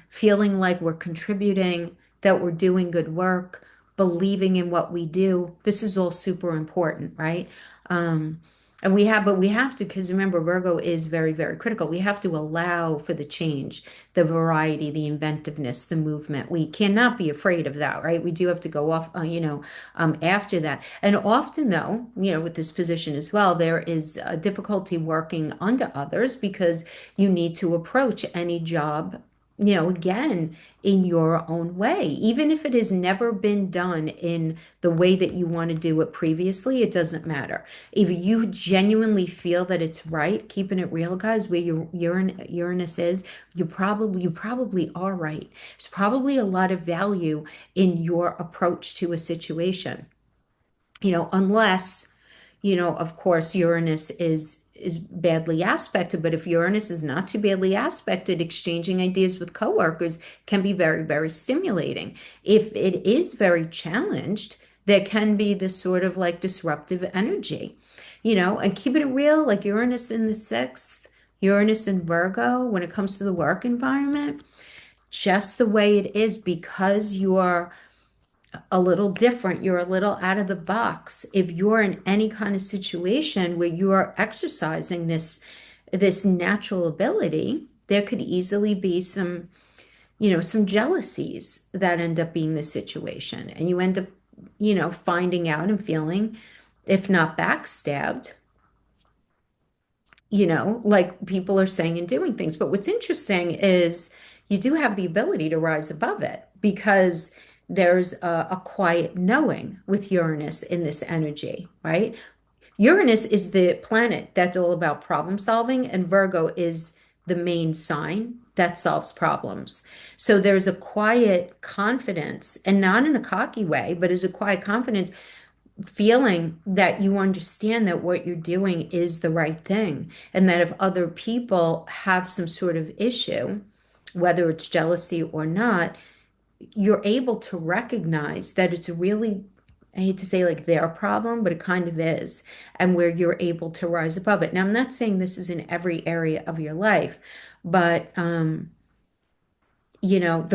feeling like we're contributing, that we're doing good work, believing in what we do. This is all super important, right? Um, and but we have to, because remember, Virgo is very, very critical. We have to allow for the change, the variety, the inventiveness, the movement. We cannot be afraid of that, right? We do have to go off, after that. And often, though, with this position as well, there is a difficulty working under others because you need to approach any job, again, in your own way. Even if it has never been done in the way that you want to do it previously, it doesn't matter. If you genuinely feel that it's right, keeping it real, guys, where your Uranus is, you probably are right. There's probably a lot of value in your approach to a situation, unless, of course, Uranus is badly aspected. But if Uranus is not too badly aspected, exchanging ideas with coworkers can be very, very stimulating. If it is very challenged, there can be this sort of like disruptive energy, and keeping it real, like Uranus in the sixth, Uranus in Virgo, when it comes to the work environment, just the way it is, because you're a little different, you're a little out of the box. If you're in any kind of situation where you are exercising this natural ability, there could easily be some jealousies that end up being the situation. And you end up, finding out and feeling, if not backstabbed, like people are saying and doing things. But what's interesting is you do have the ability to rise above it, because there's a quiet knowing with Uranus in this energy, right? Uranus is the planet that's all about problem solving, and Virgo is the main sign that solves problems. So there's a quiet confidence, and not in a cocky way, but as a quiet confidence, feeling that you understand that what you're doing is the right thing, and that if other people have some sort of issue, whether it's jealousy or not, you're able to recognize that it's really, I hate to say like their problem, but it kind of is, and where you're able to rise above it. Now, I'm not saying this is in every area of your life, but the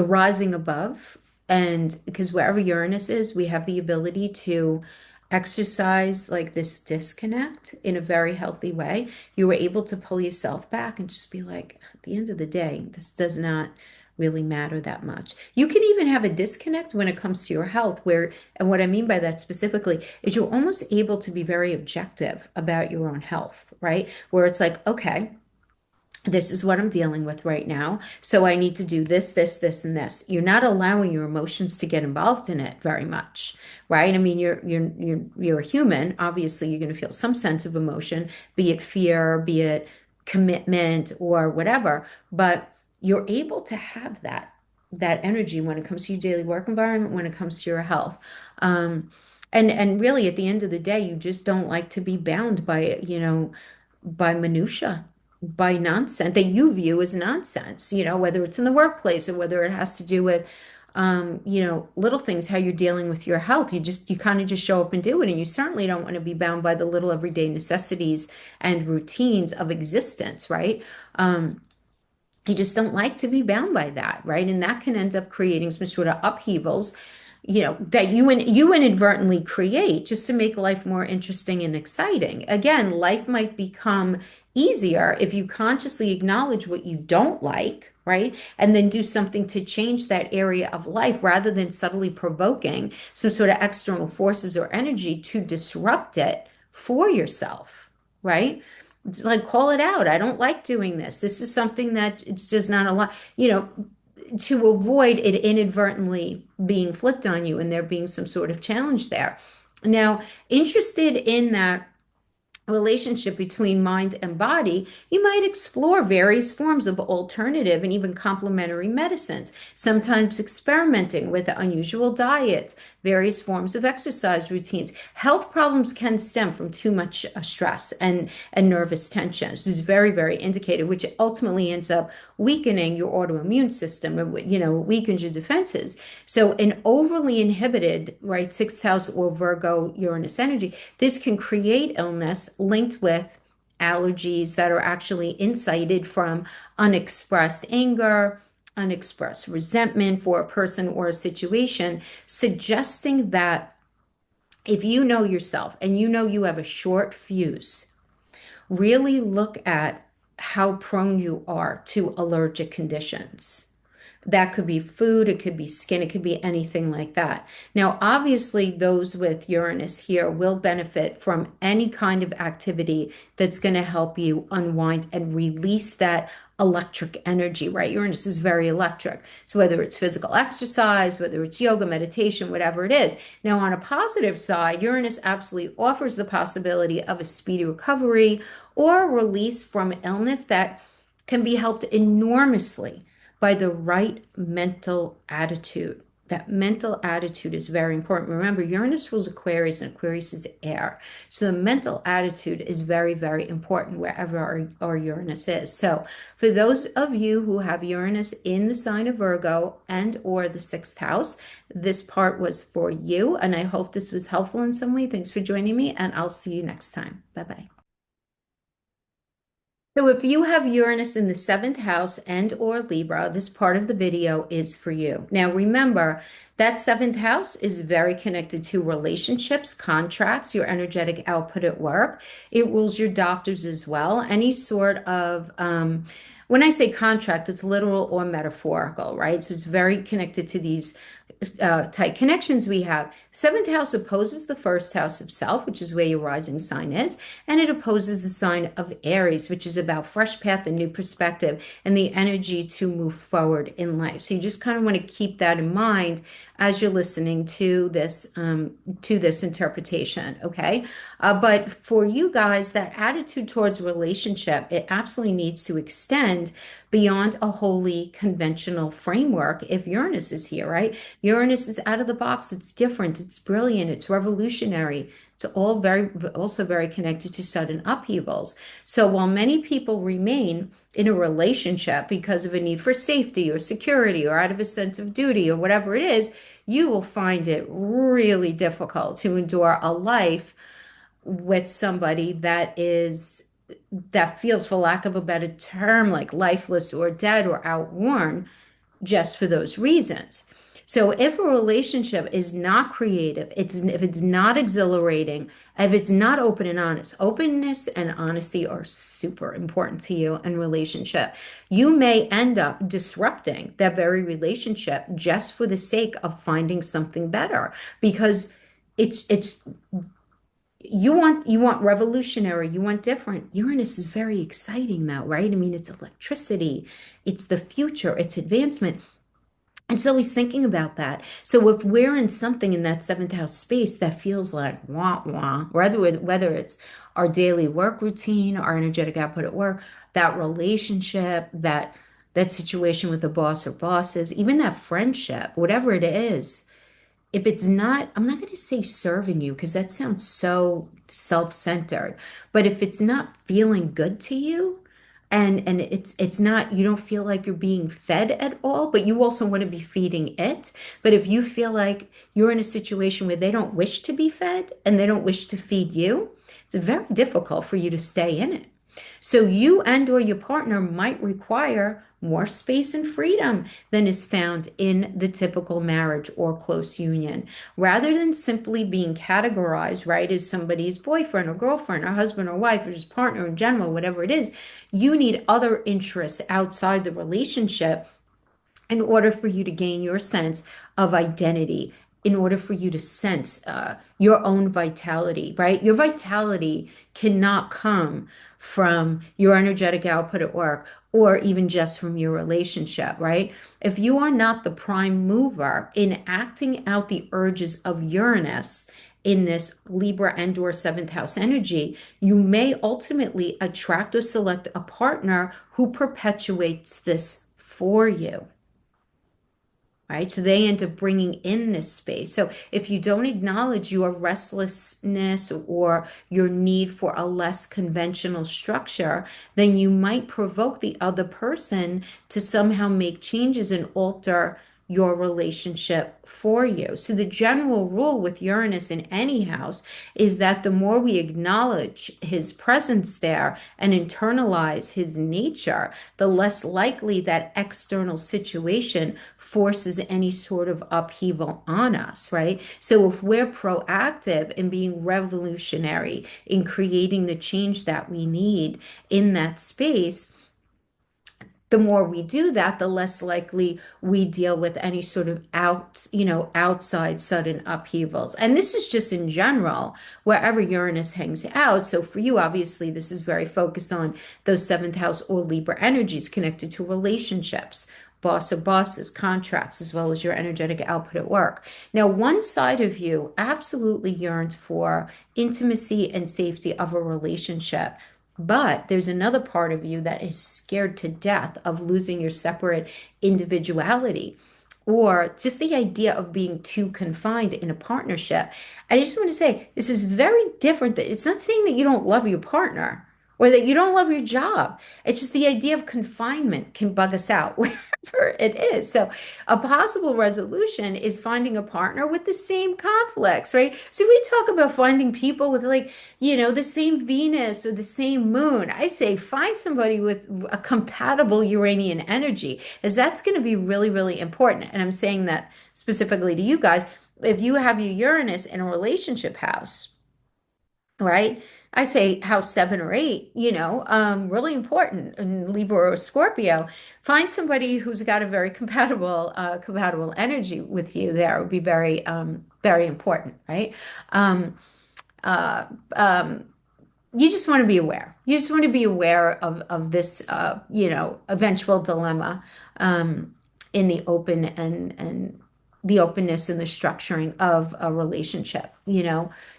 rising above, and because wherever Uranus is, we have the ability to exercise like this disconnect in a very healthy way. You were able to pull yourself back and just be like, at the end of the day, this does not really matter that much. You can even have a disconnect when it comes to your health, and what I mean by that specifically is you're almost able to be very objective about your own health, right? Where it's like, okay, this is what I'm dealing with right now. So I need to do this, this, this, and this. You're not allowing your emotions to get involved in it very much, right? I mean, you're a human. Obviously, you're going to feel some sense of emotion, be it fear, be it commitment, or whatever. But you're able to have that energy when it comes to your daily work environment, when it comes to your health. And really, at the end of the day, you just don't like to be bound by minutia, by nonsense that you view as nonsense, whether it's in the workplace or whether it has to do with, little things, how you're dealing with your health. You kind of just show up and do it. And you certainly don't want to be bound by the little everyday necessities and routines of existence, right? You just don't like to be bound by that, right? And that can end up creating some sort of upheavals, that you inadvertently create just to make life more interesting and exciting. Again, life might become easier if you consciously acknowledge what you don't like, right? And then do something to change that area of life rather than subtly provoking some sort of external forces or energy to disrupt it for yourself, right? Like, call it out. I don't like doing this. This is something that it's just not a lot, to avoid it inadvertently being flipped on you and there being some sort of challenge there. Now, interested in that relationship between mind and body, you might explore various forms of alternative and even complementary medicines, sometimes experimenting with unusual diets, various forms of exercise routines. Health problems can stem from too much stress and nervous tension. This is very, very indicated, which ultimately ends up weakening your autoimmune system, and weakens your defenses. So an overly inhibited, right, sixth house or Virgo Uranus energy, this can create illness linked with allergies that are actually incited from unexpressed anger, unexpressed resentment for a person or a situation, suggesting that if you know yourself and you know you have a short fuse, really look at how prone you are to allergic conditions. That could be food, it could be skin, it could be anything like that. Now, obviously, those with Uranus here will benefit from any kind of activity that's going to help you unwind and release that electric energy, right? Uranus is very electric. So, whether it's physical exercise, whether it's yoga, meditation, whatever it is. Now, on a positive side, Uranus absolutely offers the possibility of a speedy recovery or release from illness that can be helped enormously by the right mental attitude. That mental attitude is very important. Remember, Uranus rules Aquarius, and Aquarius is air. So the mental attitude is very, very important wherever our Uranus is. So for those of you who have Uranus in the sign of Virgo and or the sixth house, this part was for you. And I hope this was helpful in some way. Thanks for joining me, and I'll see you next time. Bye-bye. So if you have Uranus in the seventh house and or Libra, this part of the video is for you. Now remember, that seventh house is very connected to relationships, contracts, your energetic output at work. It rules your doctors as well. Any sort of, when I say contract, it's literal or metaphorical, right? So it's very connected to these tight connections we have. Seventh house opposes the first house of self, which is where your rising sign is, and it opposes the sign of Aries, which is about fresh path and new perspective and the energy to move forward in life. So you just kind of want to keep that in mind as you're listening to this interpretation, okay? But for you guys, that attitude towards relationship, it absolutely needs to extend beyond a wholly conventional framework if Uranus is here, right? Uranus is out of the box, it's different, it's brilliant, it's revolutionary. It's all very, also very connected to sudden upheavals. So while many people remain in a relationship because of a need for safety or security or out of a sense of duty or whatever it is, you will find it really difficult to endure a life with somebody that feels, for lack of a better term, like lifeless or dead or outworn just for those reasons. So if a relationship is not creative, if it's not exhilarating, if it's not open and honest, openness and honesty are super important to you in relationship. You may end up disrupting that very relationship just for the sake of finding something better because it's you want revolutionary, you want different. Uranus is very exciting now, right? I mean, it's electricity, it's the future, it's advancement. And so he's thinking about that. So if we're in something in that seventh house space that feels like wah wah, whether it's our daily work routine, our energetic output at work, that relationship, that situation with the boss or bosses, even that friendship, whatever it is, if it's not, I'm not going to say serving you because that sounds so self-centered, but if it's not feeling good to you and it's not, you don't feel like you're being fed at all, but you also want to be feeding it. But if you feel like you're in a situation where they don't wish to be fed and they don't wish to feed you, it's very difficult for you to stay in it. So you and or your partner might require more space and freedom than is found in the typical marriage or close union. Rather than simply being categorized, right, as somebody's boyfriend or girlfriend or husband or wife or just partner in general, whatever it is, you need other interests outside the relationship in order for you to gain your sense of identity, in order for you to sense your own vitality, right? Your vitality cannot come from your energetic output at work or even just from your relationship, right? If you are not the prime mover in acting out the urges of Uranus in this Libra and or seventh house energy, you may ultimately attract or select a partner who perpetuates this for you, right? So they end up bringing in this space. So if you don't acknowledge your restlessness or your need for a less conventional structure, then you might provoke the other person to somehow make changes and alter your relationship for you. So the general rule with Uranus in any house is that the more we acknowledge his presence there and internalize his nature, the less likely that external situation forces any sort of upheaval on us, right? So if we're proactive in being revolutionary, in creating the change that we need in that space, the more we do that, the less likely we deal with any sort of outside sudden upheavals. And this is just in general, wherever Uranus hangs out. So for you, obviously, this is very focused on those seventh house or Libra energies connected to relationships, boss or bosses, contracts, as well as your energetic output at work. Now, one side of you absolutely yearns for intimacy and safety of a relationship. But there's another part of you that is scared to death of losing your separate individuality or just the idea of being too confined in a partnership. I just want to say this is very different. That it's not saying that you don't love your partner or that you don't love your job. It's just the idea of confinement can bug us out wherever it is. So a possible resolution is finding a partner with the same conflicts, right? So we talk about finding people with the same Venus or the same moon. I say find somebody with a compatible Uranian energy, as that's going to be really, really important. And I'm saying that specifically to you guys. If you have your Uranus in a relationship house, right? I say house 7 or 8, really important in Libra or Scorpio. Find somebody who's got a very compatible energy with you there would be very, very important, right? Um, uh, um, you just want to be aware. You just want to be aware of this, eventual dilemma in the open and the openness and the structuring of a relationship. You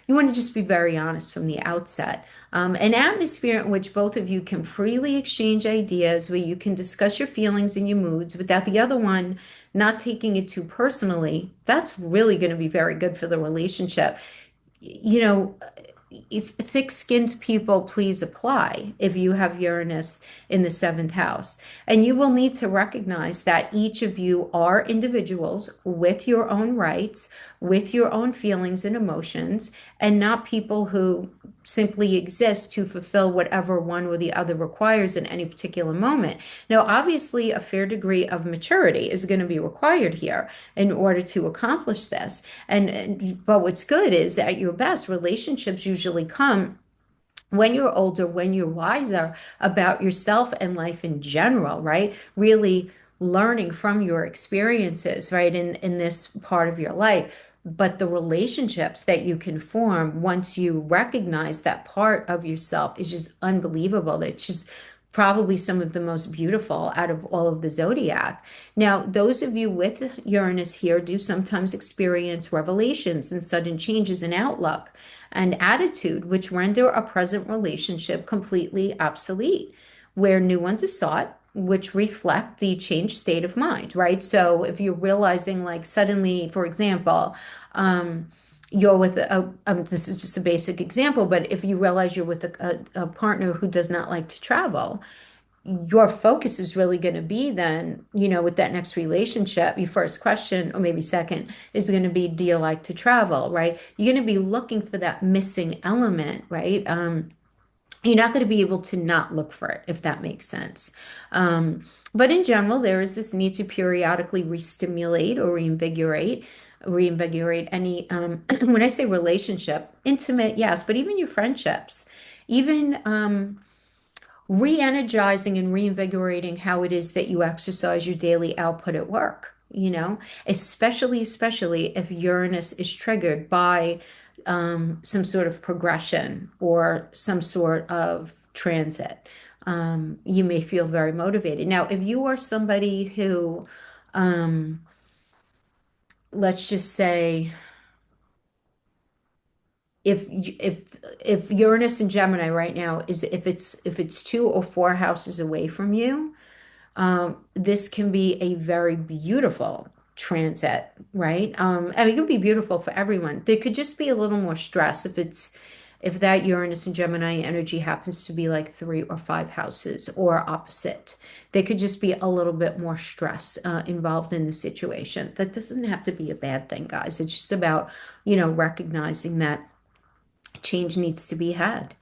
want to just be very honest from the outset. An atmosphere in which both of you can freely exchange ideas, where you can discuss your feelings and your moods without the other one not taking it too personally. That's really going to be very good for the relationship. You know, if thick-skinned people, please apply if you have Uranus in the seventh house. And you will need to recognize that each of you are individuals with your own rights, with your own feelings and emotions, and not people who simply exist to fulfill whatever one or the other requires in any particular moment. Now, obviously, a fair degree of maturity is going to be required here in order to accomplish this. But what's good is at your best, relationships usually come when you're older, when you're wiser about yourself and life in general, right? Really learning from your experiences, right, in this part of your life. But the relationships that you can form once you recognize that part of yourself is just unbelievable. It's just probably some of the most beautiful out of all of the zodiac. Now, those of you with Uranus here do sometimes experience revelations and sudden changes in outlook and attitude, which render a present relationship completely obsolete, where new ones are sought, which reflect the changed state of mind, right? So if you're realizing, like, suddenly, for example, you're with this is just a basic example, but if you realize you're with a partner who does not like to travel, your focus is really going to be then, with that next relationship, your first question, or maybe second, is going to be, do you like to travel, right? You're going to be looking for that missing element, right? You're not going to be able to not look for it, if that makes sense. But in general, there is this need to periodically re-stimulate or reinvigorate any, when I say relationship, intimate, yes, but even your friendships, even re-energizing and reinvigorating how it is that you exercise your daily output at work, especially if Uranus is triggered by some sort of progression or some sort of transit. You may feel very motivated. Now, if you are somebody who, um, let's just say, if Uranus and Gemini right now is if it's 2 or 4 houses away from you, this can be a very beautiful transit, right? I mean, it can be beautiful for everyone. There could just be a little more stress if it's if that Uranus and Gemini energy happens to be like 3 or 5 houses or opposite. There could just be a little bit more stress involved in the situation. That doesn't have to be a bad thing, guys. It's just about, recognizing that change needs to be had.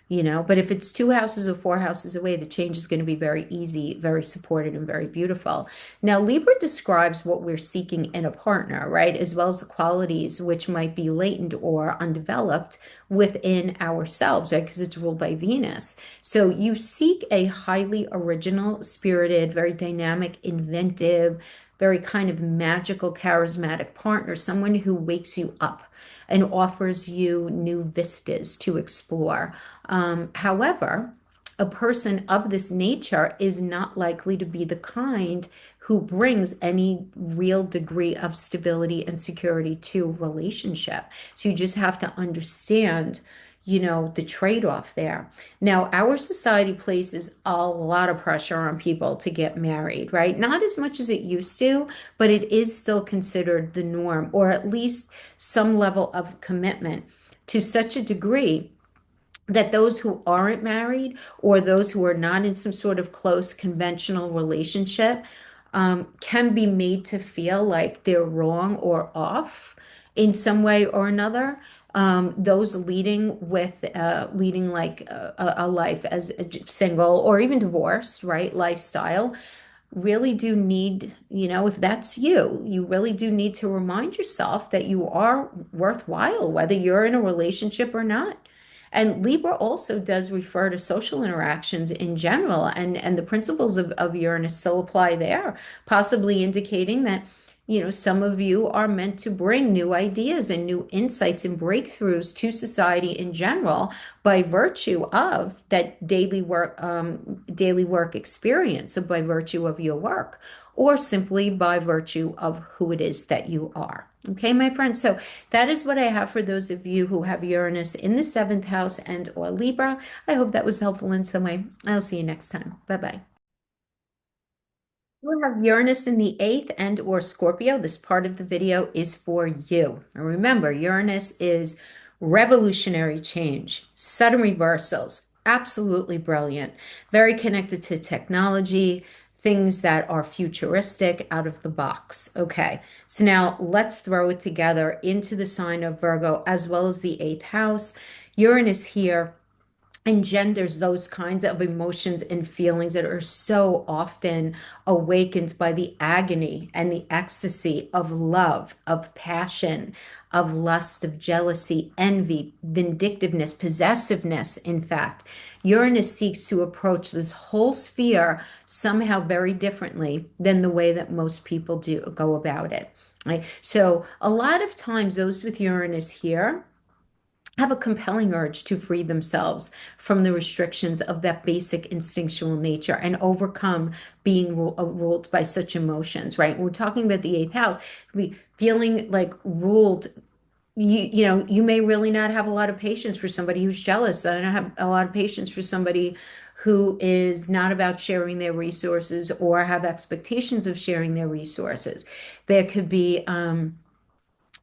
But if it's 2 houses or 4 houses away, the change is going to be very easy, very supported, and very beautiful. Now, Libra describes what we're seeking in a partner, right? As well as the qualities which might be latent or undeveloped within ourselves, right? Because it's ruled by Venus. So you seek a highly original, spirited, very dynamic, inventive, very kind of magical, charismatic partner, someone who wakes you up and offers you new vistas to explore. However, a person of this nature is not likely to be the kind who brings any real degree of stability and security to a relationship. So you just have to understand, the trade-off there. Now, our society places a lot of pressure on people to get married, right? Not as much as it used to, but it is still considered the norm, or at least some level of commitment to such a degree that those who aren't married or those who are not in some sort of close conventional relationship can be made to feel like they're wrong or off in some way or another. Those leading like a life as a single or even divorced, right, lifestyle really do need, if that's you, you really do need to remind yourself that you are worthwhile, whether you're in a relationship or not. And Libra also does refer to social interactions in general, and the principles of Uranus still apply there, possibly indicating that, some of you are meant to bring new ideas and new insights and breakthroughs to society in general by virtue of that daily work experience, or by virtue of your work, or simply by virtue of who it is that you are. Okay, my friends. So that is what I have for those of you who have Uranus in the seventh house and or Libra. I hope that was helpful in some way. I'll see you next time. Bye-bye. You have Uranus in the eighth and or Scorpio. This part of the video is for you. And remember, Uranus is revolutionary change, sudden reversals, absolutely brilliant, very connected to technology, things that are futuristic, out of the box. Okay, so now let's throw it together into the sign of Virgo as well as the eighth house. Uranus here engenders those kinds of emotions and feelings that are so often awakened by the agony and the ecstasy of love, of passion, of lust, of jealousy, envy, vindictiveness, possessiveness. In fact, Uranus seeks to approach this whole sphere somehow very differently than the way that most people do go about it. Right? So a lot of times those with Uranus here have a compelling urge to free themselves from the restrictions of that basic instinctual nature and overcome being ruled by such emotions, right? We're talking about the eighth house, feeling like ruled. You may really not have a lot of patience for somebody who's jealous. I don't have a lot of patience for somebody who is not about sharing their resources or have expectations of sharing their resources. There could be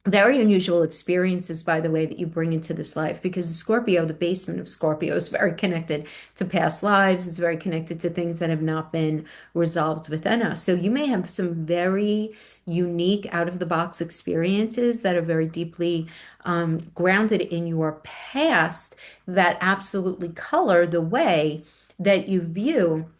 very unusual experiences, by the way, that you bring into this life, because Scorpio, the basement of Scorpio, is very connected to past lives. It's very connected to things that have not been resolved within us. So you may have some very unique, out of the box experiences that are very deeply grounded in your past that absolutely color the way that you view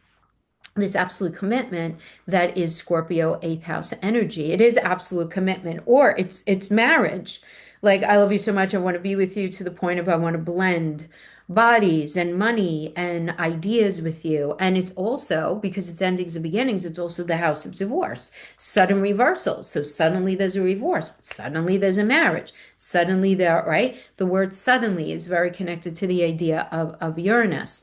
this absolute commitment that is Scorpio eighth house energy. It is absolute commitment, or it's marriage. Like, I love you so much, I want to be with you to the point of I want to blend bodies and money and ideas with you. And it's also, because it's endings and beginnings, it's also the house of divorce, sudden reversals. So suddenly there's a divorce, suddenly there's a marriage, suddenly there, right? The word suddenly is very connected to the idea of Uranus.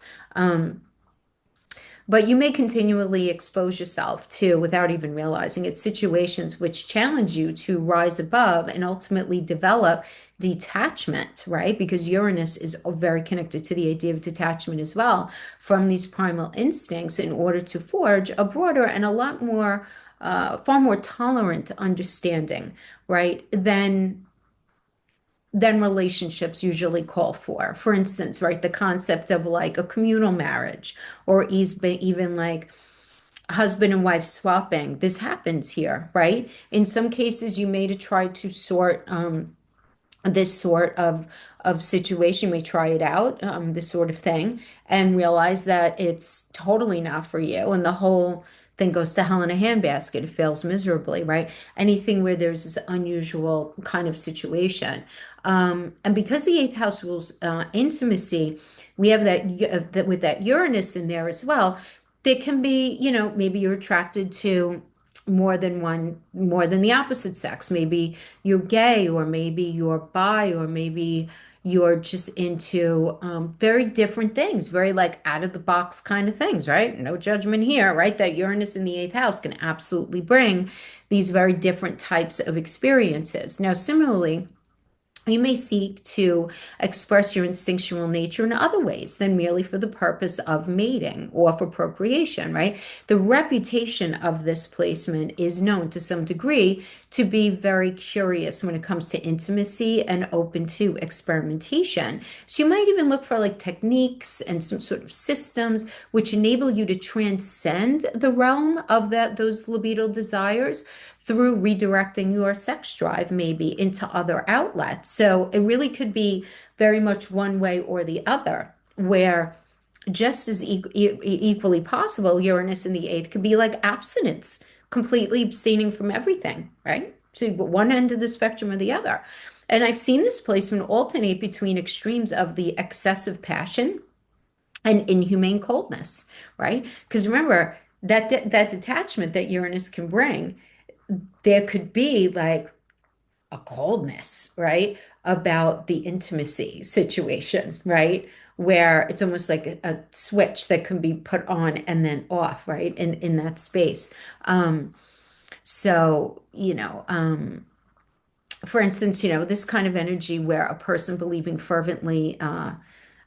But you may continually expose yourself to, without even realizing it, situations which challenge you to rise above and ultimately develop detachment, right? Because Uranus is very connected to the idea of detachment as well from these primal instincts in order to forge a broader and a lot more, far more tolerant understanding, right? than relationships usually call for. For instance, right, the concept of like a communal marriage or even like husband and wife swapping. This happens here, right? In some cases, you may to try to sort this sort of situation. You may try it out, this sort of thing, and realize that it's totally not for you, and the whole thing goes to hell in a handbasket. It fails miserably, right? Anything where there's this unusual kind of situation. And because the eighth house rules intimacy, we have that with that Uranus in there as well. There can be, maybe you're attracted to more than the opposite sex. Maybe you're gay, or maybe you're bi, or maybe you're just into very different things, very like out of the box kind of things, right? No judgment here, right? That Uranus in the eighth house can absolutely bring these very different types of experiences. Now, similarly, you may seek to express your instinctual nature in other ways than merely for the purpose of mating or for procreation, right? The reputation of this placement is known to some degree to be very curious when it comes to intimacy and open to experimentation. So you might even look for like techniques and some sort of systems which enable you to transcend the realm of those libido desires through redirecting your sex drive maybe into other outlets. So it really could be very much one way or the other, where just as equally possible, Uranus in the eighth could be like abstinence, completely abstaining from everything, right? So one end of the spectrum or the other. And I've seen this placement alternate between extremes of the excessive passion and inhumane coldness, right? Because remember, that detachment that Uranus can bring, there could be like a coldness, right? About the intimacy situation, right? Where it's almost like a switch that can be put on and then off, right? In that space. So, for instance, this kind of energy where a person believing fervently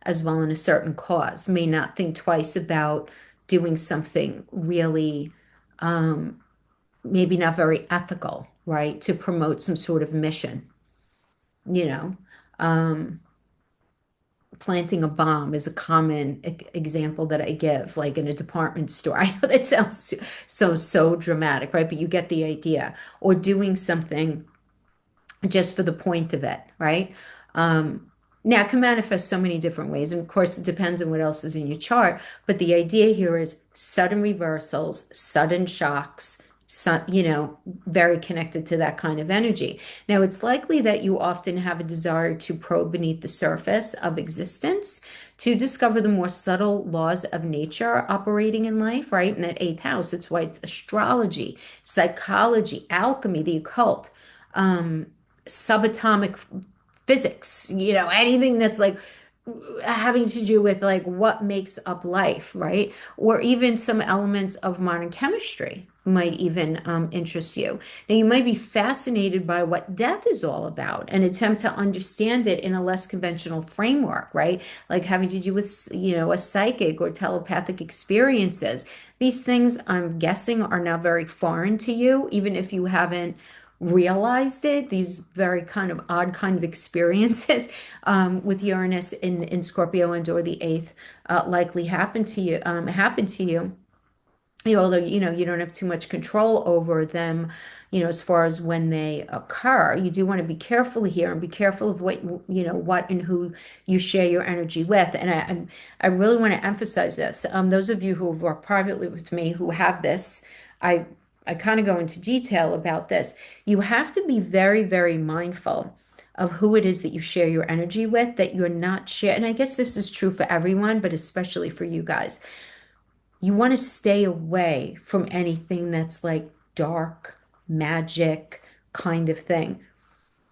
as well in a certain cause may not think twice about doing something really maybe not very ethical, right? To promote some sort of mission, you know. Um, Planting a bomb is a common example that I give, like in a department store. I know that sounds so dramatic, right? But you get the idea. Or doing something just for the point of it, right? Now, it can manifest so many different ways. And of course, it depends on what else is in your chart. But the idea here is sudden reversals, sudden shocks, very connected to that kind of energy. Now, it's likely that you often have a desire to probe beneath the surface of existence to discover the more subtle laws of nature operating in life, right? In that eighth house, it's why it's astrology, psychology, alchemy, the occult, subatomic physics, anything that's like having to do with like what makes up life, right? Or even some elements of modern chemistry might even interest you. Now, you might be fascinated by what death is all about and attempt to understand it in a less conventional framework, right? Like having to do with, a psychic or telepathic experiences. These things, I'm guessing, are now very foreign to you, even if you haven't realized it. These very kind of odd kind of experiences with Uranus in Scorpio and or the eighth likely happen to you. Although you don't have too much control over them, as far as when they occur. You do want to be careful here and be careful of what and who you share your energy with. And I really want to emphasize this. Those of you who have worked privately with me who have this, I kind of go into detail about this. You have to be very, very mindful of who it is that you share your energy with, that you're not share. And I guess this is true for everyone, but especially for you guys. You want to stay away from anything that's like dark, magic kind of thing.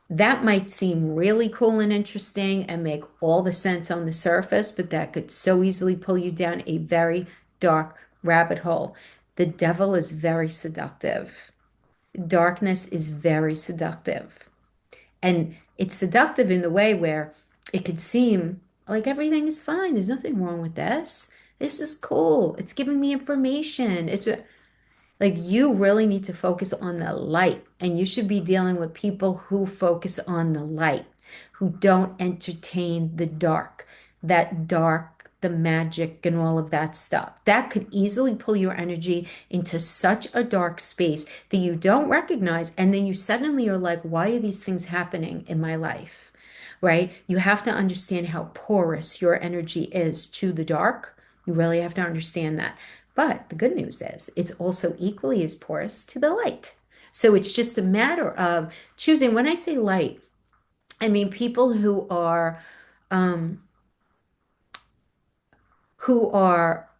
That might seem really cool and interesting and make all the sense on the surface, but that could so easily pull you down a very dark rabbit hole. The devil is very seductive. Darkness is very seductive. And it's seductive in the way where it could seem like everything is fine. There's nothing wrong with this. This is cool. It's giving me information. Like you really need to focus on the light, and you should be dealing with people who focus on the light, who don't entertain the dark, that dark, the magic, and all of that stuff. That could easily pull your energy into such a dark space that you don't recognize. And then you suddenly are like, why are these things happening in my life? Right? You have to understand how porous your energy is to the dark. You really have to understand that. But the good news is it's also equally as porous to the light. So it's just a matter of choosing. When I say light, I mean people um, who are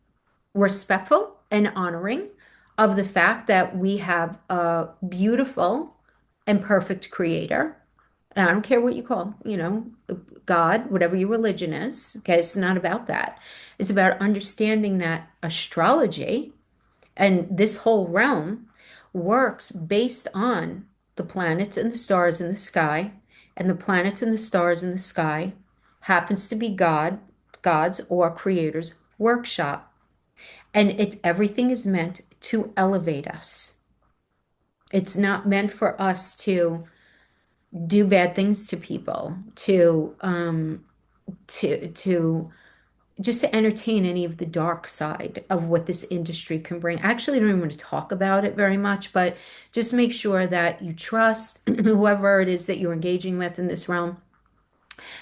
respectful and honoring of the fact that we have a beautiful and perfect creator. And I don't care what you call, God, whatever your religion is. Okay, it's not about that. It's about understanding that astrology and this whole realm works based on the planets and the stars in the sky, and the planets and the stars in the sky happens to be God's or creator's workshop. And it's everything is meant to elevate us. It's not meant for us to do bad things to people, to just to entertain any of the dark side of what this industry can bring. Actually, I don't even want to talk about it very much, but just make sure that you trust whoever it is that you're engaging with in this realm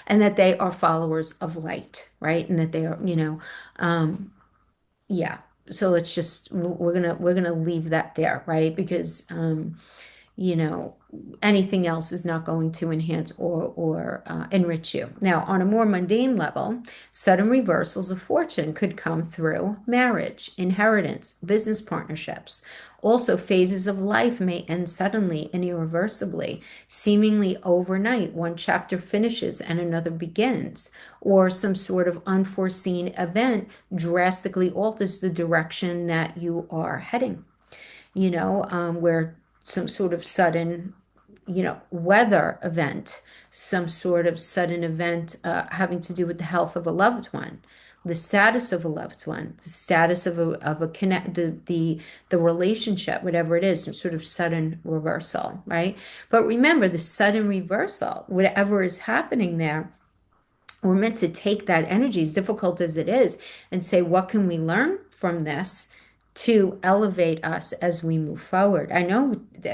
and that they are followers of light, right? And that they are, yeah. So let's just we're gonna leave that there, right? Because you know, anything else is not going to enhance or enrich you. Now, on a more mundane level, sudden reversals of fortune could come through marriage, inheritance, business partnerships. Also, phases of life may end suddenly and irreversibly, seemingly overnight. One chapter finishes and another begins, or some sort of unforeseen event drastically alters the direction that you are heading, where some sort of sudden, weather event, some sort of sudden event having to do with the health of a loved one, the status of a loved one, the status of a connect, the relationship, whatever it is, some sort of sudden reversal, right? But remember, the sudden reversal, whatever is happening there, we're meant to take that energy, as difficult as it is, and say, what can we learn from this to elevate us as we move forward? I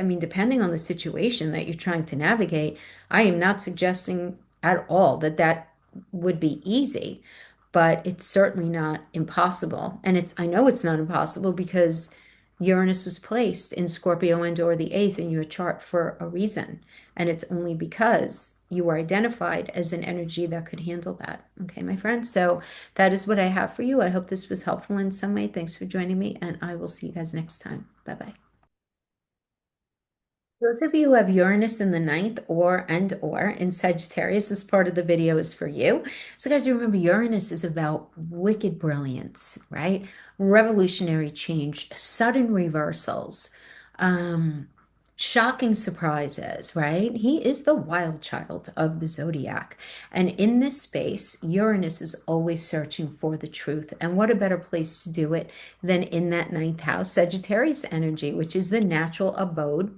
mean, depending on the situation that you're trying to navigate, I am not suggesting at all that that would be easy, but it's certainly not impossible. And I know it's not impossible because Uranus was placed in Scorpio and or the eighth in your chart for a reason. And it's only because you were identified as an energy that could handle that. Okay, my friend. So that is what I have for you. I hope this was helpful in some way. Thanks for joining me, and I will see you guys next time. Bye-bye. Those of you who have Uranus in the ninth or in Sagittarius, this part of the video is for you. So guys, remember Uranus is about wicked brilliance, right? Revolutionary change, sudden reversals, um, shocking surprises, right? He is the wild child of the zodiac. And in this space, Uranus is always searching for the truth. And what a better place to do it than in that ninth house, Sagittarius energy, which is the natural abode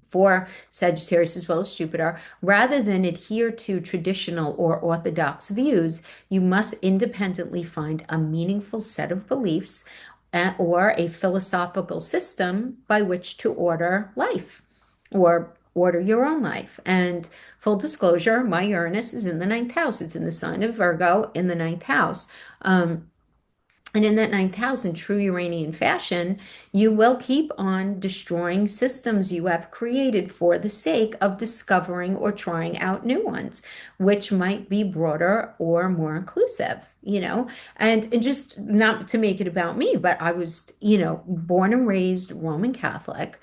for Sagittarius as well as Jupiter. Rather than adhere to traditional or orthodox views, you must independently find a meaningful set of beliefs or a philosophical system by which to order life or order your own life. And full disclosure, my Uranus is in the ninth house. It's in the sign of Virgo in the ninth house. And in that ninth house, in true Uranian fashion, you will keep on destroying systems you have created for the sake of discovering or trying out new ones, which might be broader or more inclusive, and just not to make it about me, but I was, born and raised Roman Catholic,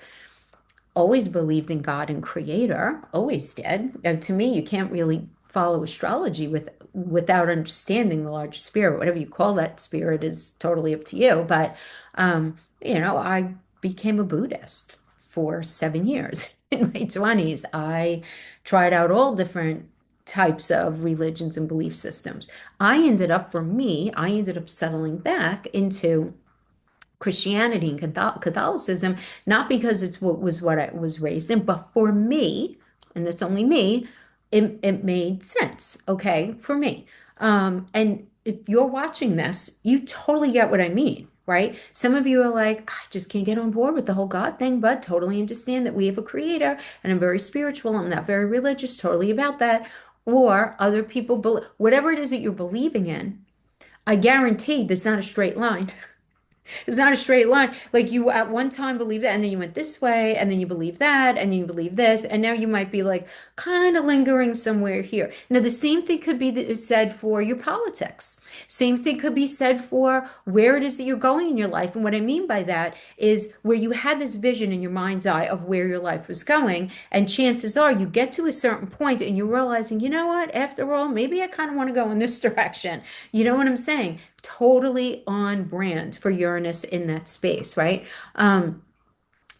always believed in God and creator, always did. And to me, you can't really follow astrology without understanding the large spirit. Whatever you call that spirit is totally up to you. But I became a Buddhist for 7 years in my 20s. I tried out all different types of religions and belief systems. I ended up settling back into Christianity and Catholicism, not because it's what I was raised in, but for me, and that's only me, it made sense, okay, for me. And if you're watching this, you totally get what I mean, right? Some of you are like, I just can't get on board with the whole God thing, but totally understand that we have a creator and I'm very spiritual. I'm not very religious, totally about that. Or other people, whatever it is that you're believing in, I guarantee there's not a straight line. It's not a straight line. Like you at one time believe that, and then you went this way, and then you believe that, and then you believe this, and now you might be like kind of lingering somewhere here. Now, the same thing could be said for your politics. Same thing could be said for where it is that you're going in your life. And what I mean by that is where you had this vision in your mind's eye of where your life was going, and chances are you get to a certain point and you're realizing, you know what, after all, maybe I kind of want to go in this direction. You know what I'm saying? Totally on brand for Uranus in that space, right?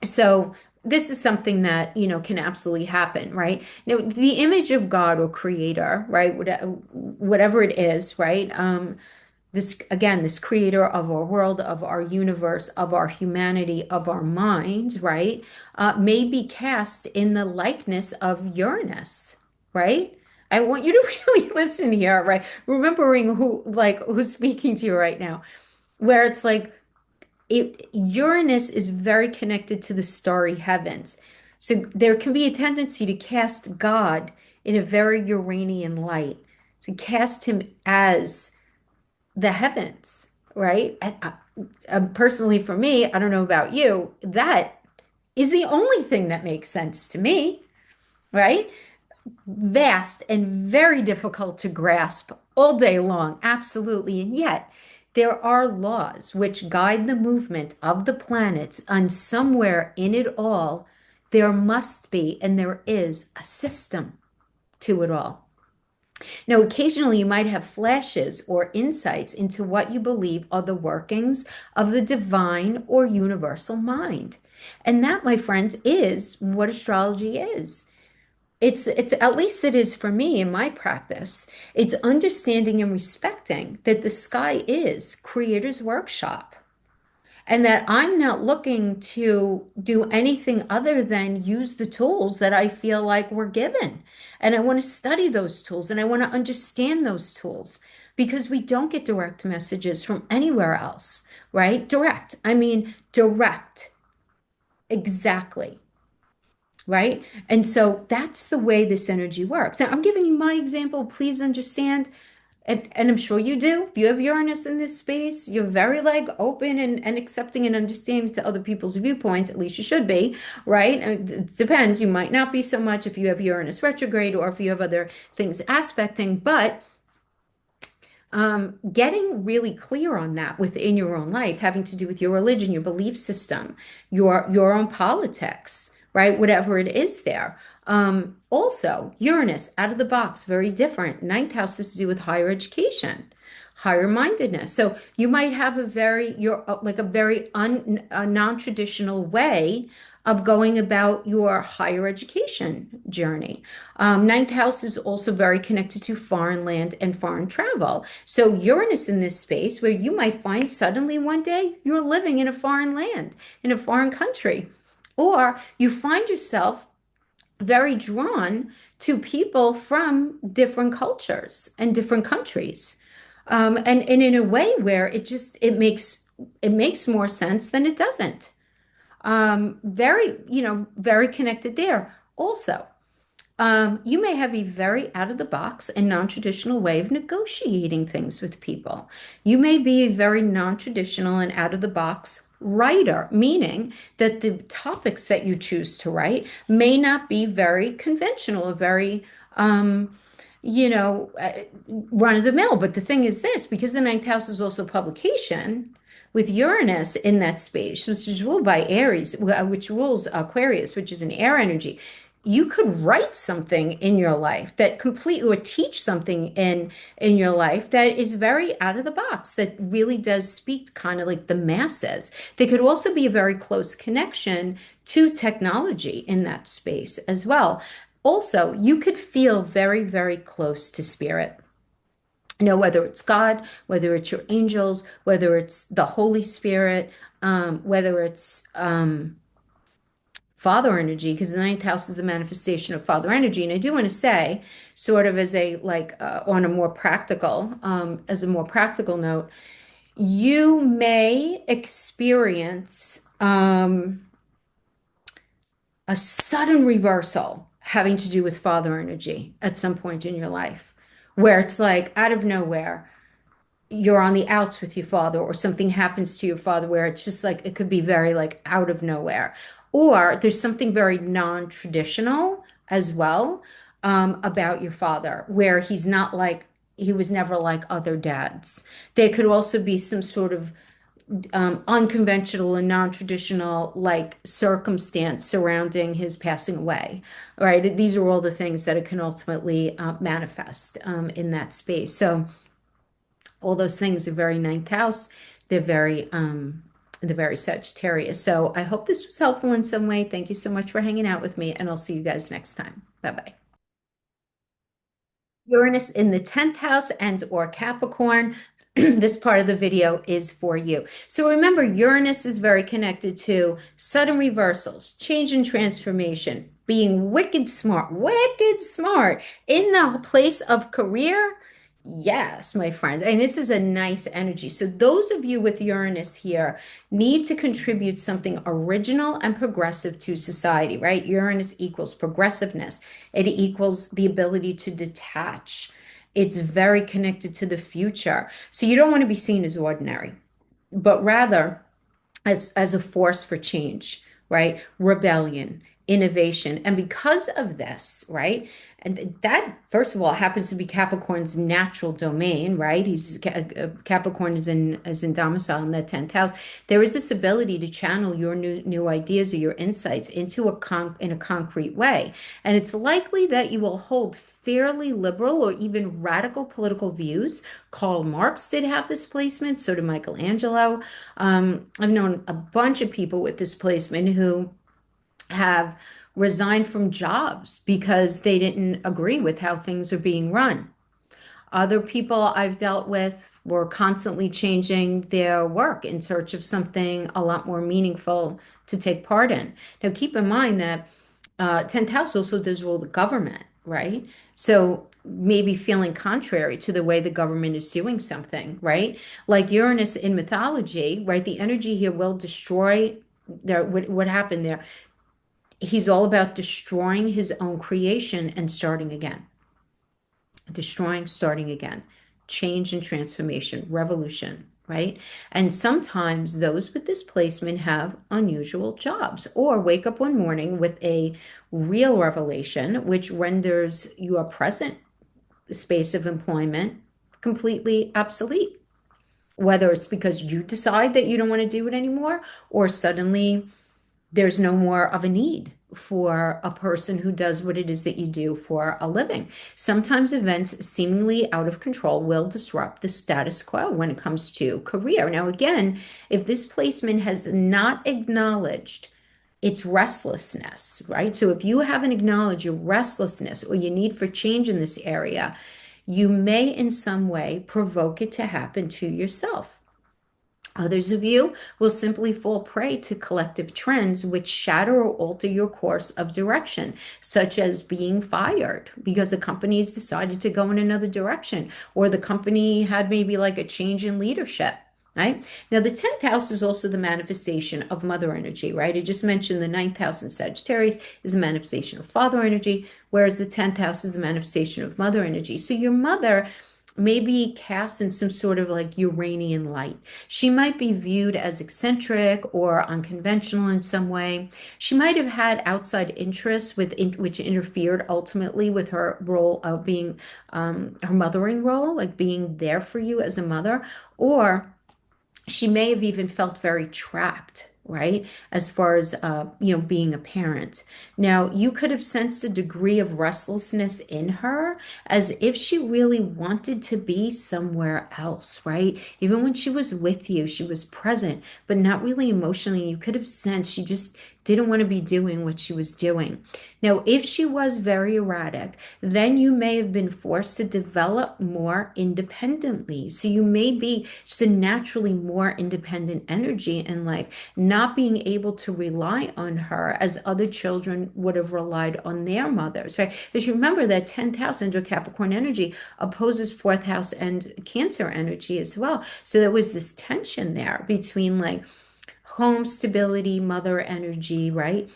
So this is something that, can absolutely happen, right? Now, the image of God or creator, right? Whatever it is, right? This, again, this creator of our world, of our universe, of our humanity, of our mind, right? May be cast in the likeness of Uranus, right? I want you to really listen here, right? Remembering who's speaking to you right now, where it's like Uranus is very connected to the starry heavens. So there can be a tendency to cast God in a very Uranian light, to cast him as the heavens, right? Personally, for me, I don't know about you, that is the only thing that makes sense to me, right? Vast and very difficult to grasp all day long, absolutely. And yet, there are laws which guide the movement of the planets, and somewhere in it all, there must be and there is a system to it all. Now, occasionally you might have flashes or insights into what you believe are the workings of the divine or universal mind. And that, my friends, is what astrology is. It's at least it is for me in my practice. It's understanding and respecting that the sky is creator's workshop and that I'm not looking to do anything other than use the tools that I feel like we're given. And I want to study those tools and I want to understand those tools because we don't get direct messages from anywhere else, right? Direct. I mean, direct. Exactly. Right? And so that's the way this energy works. Now, I'm giving you my example. Please understand. And I'm sure you do. If you have Uranus in this space, you're very like open and accepting and understanding to other people's viewpoints. At least you should be, right? It depends. You might not be so much if you have Uranus retrograde or if you have other things aspecting, but getting really clear on that within your own life, having to do with your religion, your belief system, your own politics, right? Whatever it is there. Also, Uranus out of the box, very different. Ninth house has to do with higher education, higher mindedness. So you might have you're like a very non-traditional way of going about your higher education journey. Ninth house is also very connected to foreign land and foreign travel. So Uranus in this space where you might find suddenly one day you're living in a foreign land, in a foreign country, or you find yourself very drawn to people from different cultures and different countries. And in a way where it makes more sense than it doesn't. Very connected there. Also, you may have a very out of the box and non-traditional way of negotiating things with people. You may be a very non-traditional and out of the box writer, meaning that the topics that you choose to write may not be very conventional or very, run of the mill. But the thing is this, because the ninth house is also publication, with Uranus in that space, which is ruled by Aries, which rules Aquarius, which is an air energy, you could write something in your life that completely or teach something in your life that is very out of the box, that really does speak kind of like the masses. There could also be a very close connection to technology in that space as well. Also, you could feel very, very close to spirit. Whether it's God, whether it's your angels, whether it's the Holy Spirit, whether it's father energy, because the ninth house is the manifestation of father energy. And I do want to say, sort of as a like on a more practical, as a more practical note, you may experience a sudden reversal having to do with father energy at some point in your life, where it's like out of nowhere you're on the outs with your father, or something happens to your father where it's just like it could be very like out of nowhere, or there's something very non-traditional as well, about your father, where he's not like, he was never like other dads. There could also be some sort of unconventional and non-traditional like circumstance surrounding his passing away, right? These are all the things that it can ultimately manifest in that space. So all those things are very ninth house. They're very Sagittarius. So I hope this was helpful in some way. Thank you so much for hanging out with me, and I'll see you guys next time. Bye bye. Uranus in the 10th house and or Capricorn. This part of the video is for you. So remember, Uranus is very connected to sudden reversals, change and transformation, being wicked smart in the place of career. Yes, my friends. And this is a nice energy. So those of you with Uranus here need to contribute something original and progressive to society, right? Uranus equals progressiveness. It equals the ability to detach. It's very connected to the future. So you don't want to be seen as ordinary, but rather as a force for change, right? Rebellion, innovation. And because of this, right? And that, first of all, happens to be Capricorn's natural domain, right? Capricorn is in domicile in the 10th house. There is this ability to channel your new ideas or your insights into in a concrete way. And it's likely that you will hold fairly liberal or even radical political views. Karl Marx did have this placement, so did Michelangelo. I've known a bunch of people with this placement who have resigned from jobs because they didn't agree with how things are being run. Other people I've dealt with were constantly changing their work in search of something a lot more meaningful to take part in. Now, keep in mind that 10th house also does rule the government, right? So maybe feeling contrary to the way the government is doing something, right? Like Uranus in mythology, right? The energy here will destroy there. What happened there? He's all about destroying his own creation and starting again. Destroying, starting again. Change and transformation, revolution, right? And sometimes those with this placement have unusual jobs or wake up one morning with a real revelation, which renders your present space of employment completely obsolete. Whether it's because you decide that you don't want to do it anymore, or suddenly there's no more of a need for a person who does what it is that you do for a living. Sometimes events seemingly out of control will disrupt the status quo when it comes to career. Now, again, if this placement has not acknowledged its restlessness, right? So if you haven't acknowledged your restlessness or your need for change in this area, you may in some way provoke it to happen to yourself. Others of you will simply fall prey to collective trends which shatter or alter your course of direction, such as being fired because a company has decided to go in another direction, or the company had maybe like a change in leadership. Right? Now, the 10th house is also the manifestation of mother energy, right? I just mentioned the ninth house in Sagittarius is a manifestation of father energy, whereas the 10th house is the manifestation of mother energy. So your mother may be cast in some sort of like Uranian light. She might be viewed as eccentric or unconventional in some way. She might have had outside interests which interfered ultimately with her role of being her mothering role, like being there for you as a mother, or she may have even felt very trapped, right? As far as being a parent. Now, you could have sensed a degree of restlessness in her, as if she really wanted to be somewhere else, right? Even when she was with you, she was present, but not really emotionally. You could have sensed she just didn't want to be doing what she was doing. Now, if she was very erratic, then you may have been forced to develop more independently. So you may be just a naturally more independent energy in life, not being able to rely on her as other children would have relied on their mothers, right? Because you remember that 10th house under Capricorn energy opposes fourth house and Cancer energy as well. So there was this tension there between like home stability, mother energy, right?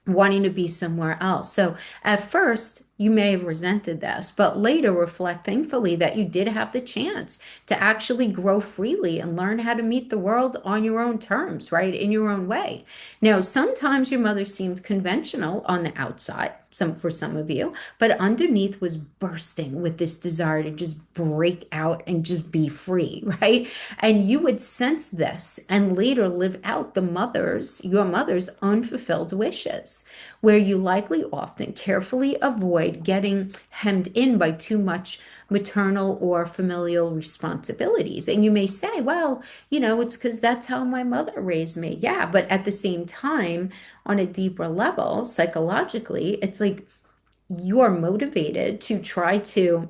Wanting to be somewhere else. So at first, you may have resented this, but later reflect thankfully that you did have the chance to actually grow freely and learn how to meet the world on your own terms, right? In your own way. Now, sometimes your mother seemed conventional on the outside, for some of you, but underneath was bursting with this desire to just break out and just be free, right? And you would sense this and later live out your mother's unfulfilled wishes, where you likely often carefully avoid getting hemmed in by too much maternal or familial responsibilities. And you may say, well, it's because that's how my mother raised me. Yeah, but at the same time, on a deeper level, psychologically, it's like you're motivated to try to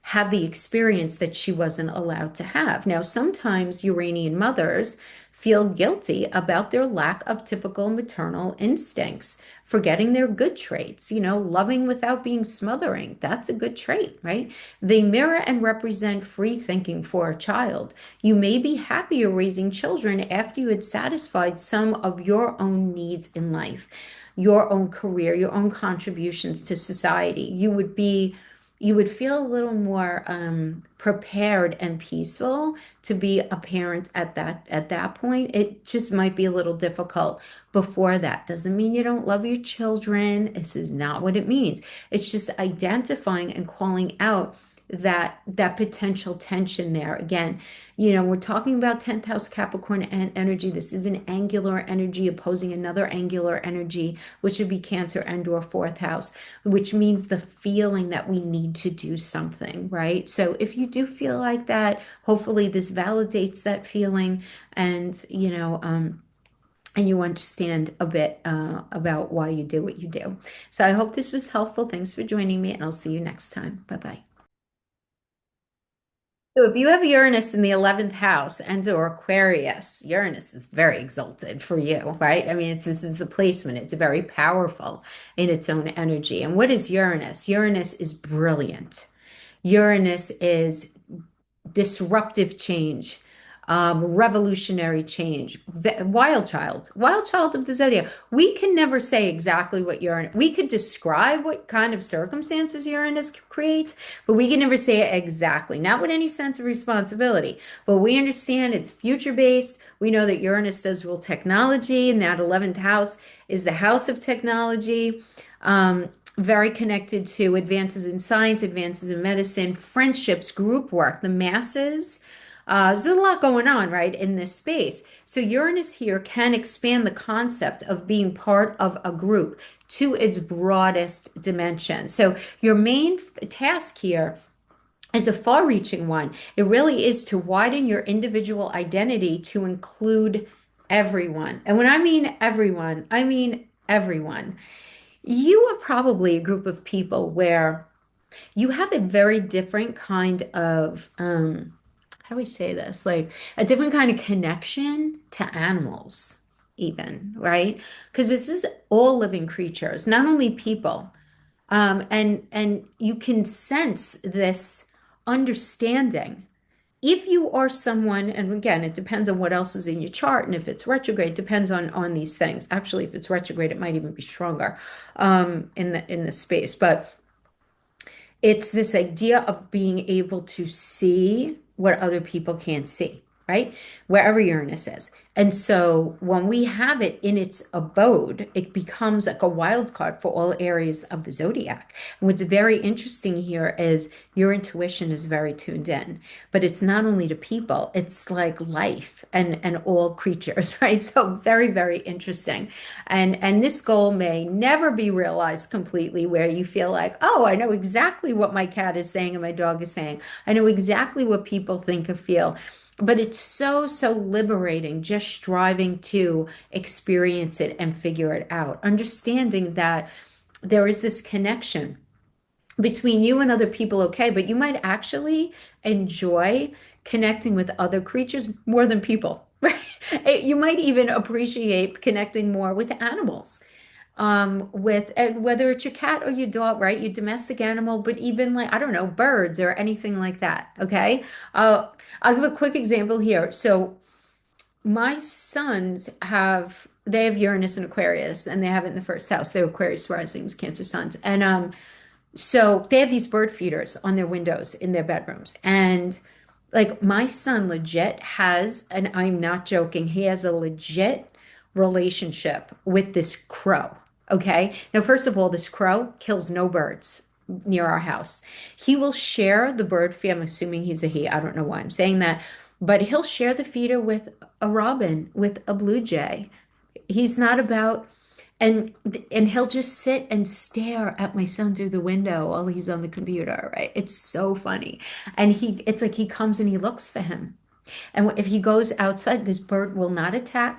had the experience that she wasn't allowed to have. Now, sometimes Uranian mothers feel guilty about their lack of typical maternal instincts, forgetting their good traits, loving without being smothering. That's a good trait, right? They mirror and represent free thinking for a child. You may be happier raising children after you had satisfied some of your own needs in life, your own career, your own contributions to society. You would feel a little more prepared and peaceful to be a parent at that point. It just might be a little difficult before that. Doesn't mean you don't love your children. This is not what it means. It's just identifying and calling out that potential tension there. Again, we're talking about 10th house Capricorn energy. This is an angular energy opposing another angular energy, which would be Cancer and or fourth house, which means the feeling that we need to do something, right? So if you do feel like that, hopefully this validates that feeling, and and you understand a bit about why you do what you do. So I hope this was helpful. Thanks for joining me, and I'll see you next time. Bye-bye. So if you have Uranus in the 11th house and or Aquarius, Uranus is very exalted for you, right? I mean, this is the placement. It's very powerful in its own energy. And what is Uranus? Uranus is brilliant. Uranus is disruptive change, revolutionary change, wild child of the zodiac. We can never say exactly what Uranus, we could describe what kind of circumstances Uranus creates, but we can never say it exactly, not with any sense of responsibility. But we understand it's future based. We know that Uranus does rule technology, and that 11th house is the house of technology. Very connected to advances in science, advances in medicine, friendships, group work, the masses. There's a lot going on, right, in this space. So Uranus here can expand the concept of being part of a group to its broadest dimension. So your main task here is a far-reaching one. It really is to widen your individual identity to include everyone. And when I mean everyone, I mean everyone. You are probably a group of people where you have a very different kind of, how do we say this? Like a different kind of connection to animals, even, right? Because this is all living creatures, not only people. And you can sense this understanding if you are someone, and again, it depends on what else is in your chart, and if it's retrograde, it depends on these things. Actually, if it's retrograde, it might even be stronger in the space. But it's this idea of being able to see what other people can't see, right? Wherever Uranus is. And so when we have it in its abode, it becomes like a wild card for all areas of the zodiac. And what's very interesting here is your intuition is very tuned in, but it's not only to people, it's like life and all creatures, right? So very, very interesting. And this goal may never be realized completely, where you feel like, oh, I know exactly what my cat is saying and my dog is saying. I know exactly what people think or feel. but it's so, so liberating just striving to experience it and figure it out, understanding that there is this connection between you and other people, okay, but you might actually enjoy connecting with other creatures more than people, right? You might even appreciate connecting more with animals, with and whether it's your cat or your dog, right? Your domestic animal, but even like, I don't know, birds or anything like that, okay? I'll give a quick example here. So my sons they have Uranus and Aquarius, and they have it in the first house. They're Aquarius risings, Cancer suns. And so they have these bird feeders on their windows in their bedrooms. And like my son legit has, and I'm not joking, he has a legit relationship with this crow. Okay. Now, first of all, this crow kills no birds near our house. He will share the bird feed. I'm assuming he's a he. I don't know why I'm saying that, but he'll share the feeder with a robin, with a blue jay. He's not about and and he'll just sit and stare at my son through the window while he's on the computer, right? It's so funny. And it's like he comes and he looks for him. And if he goes outside, this bird will not attack,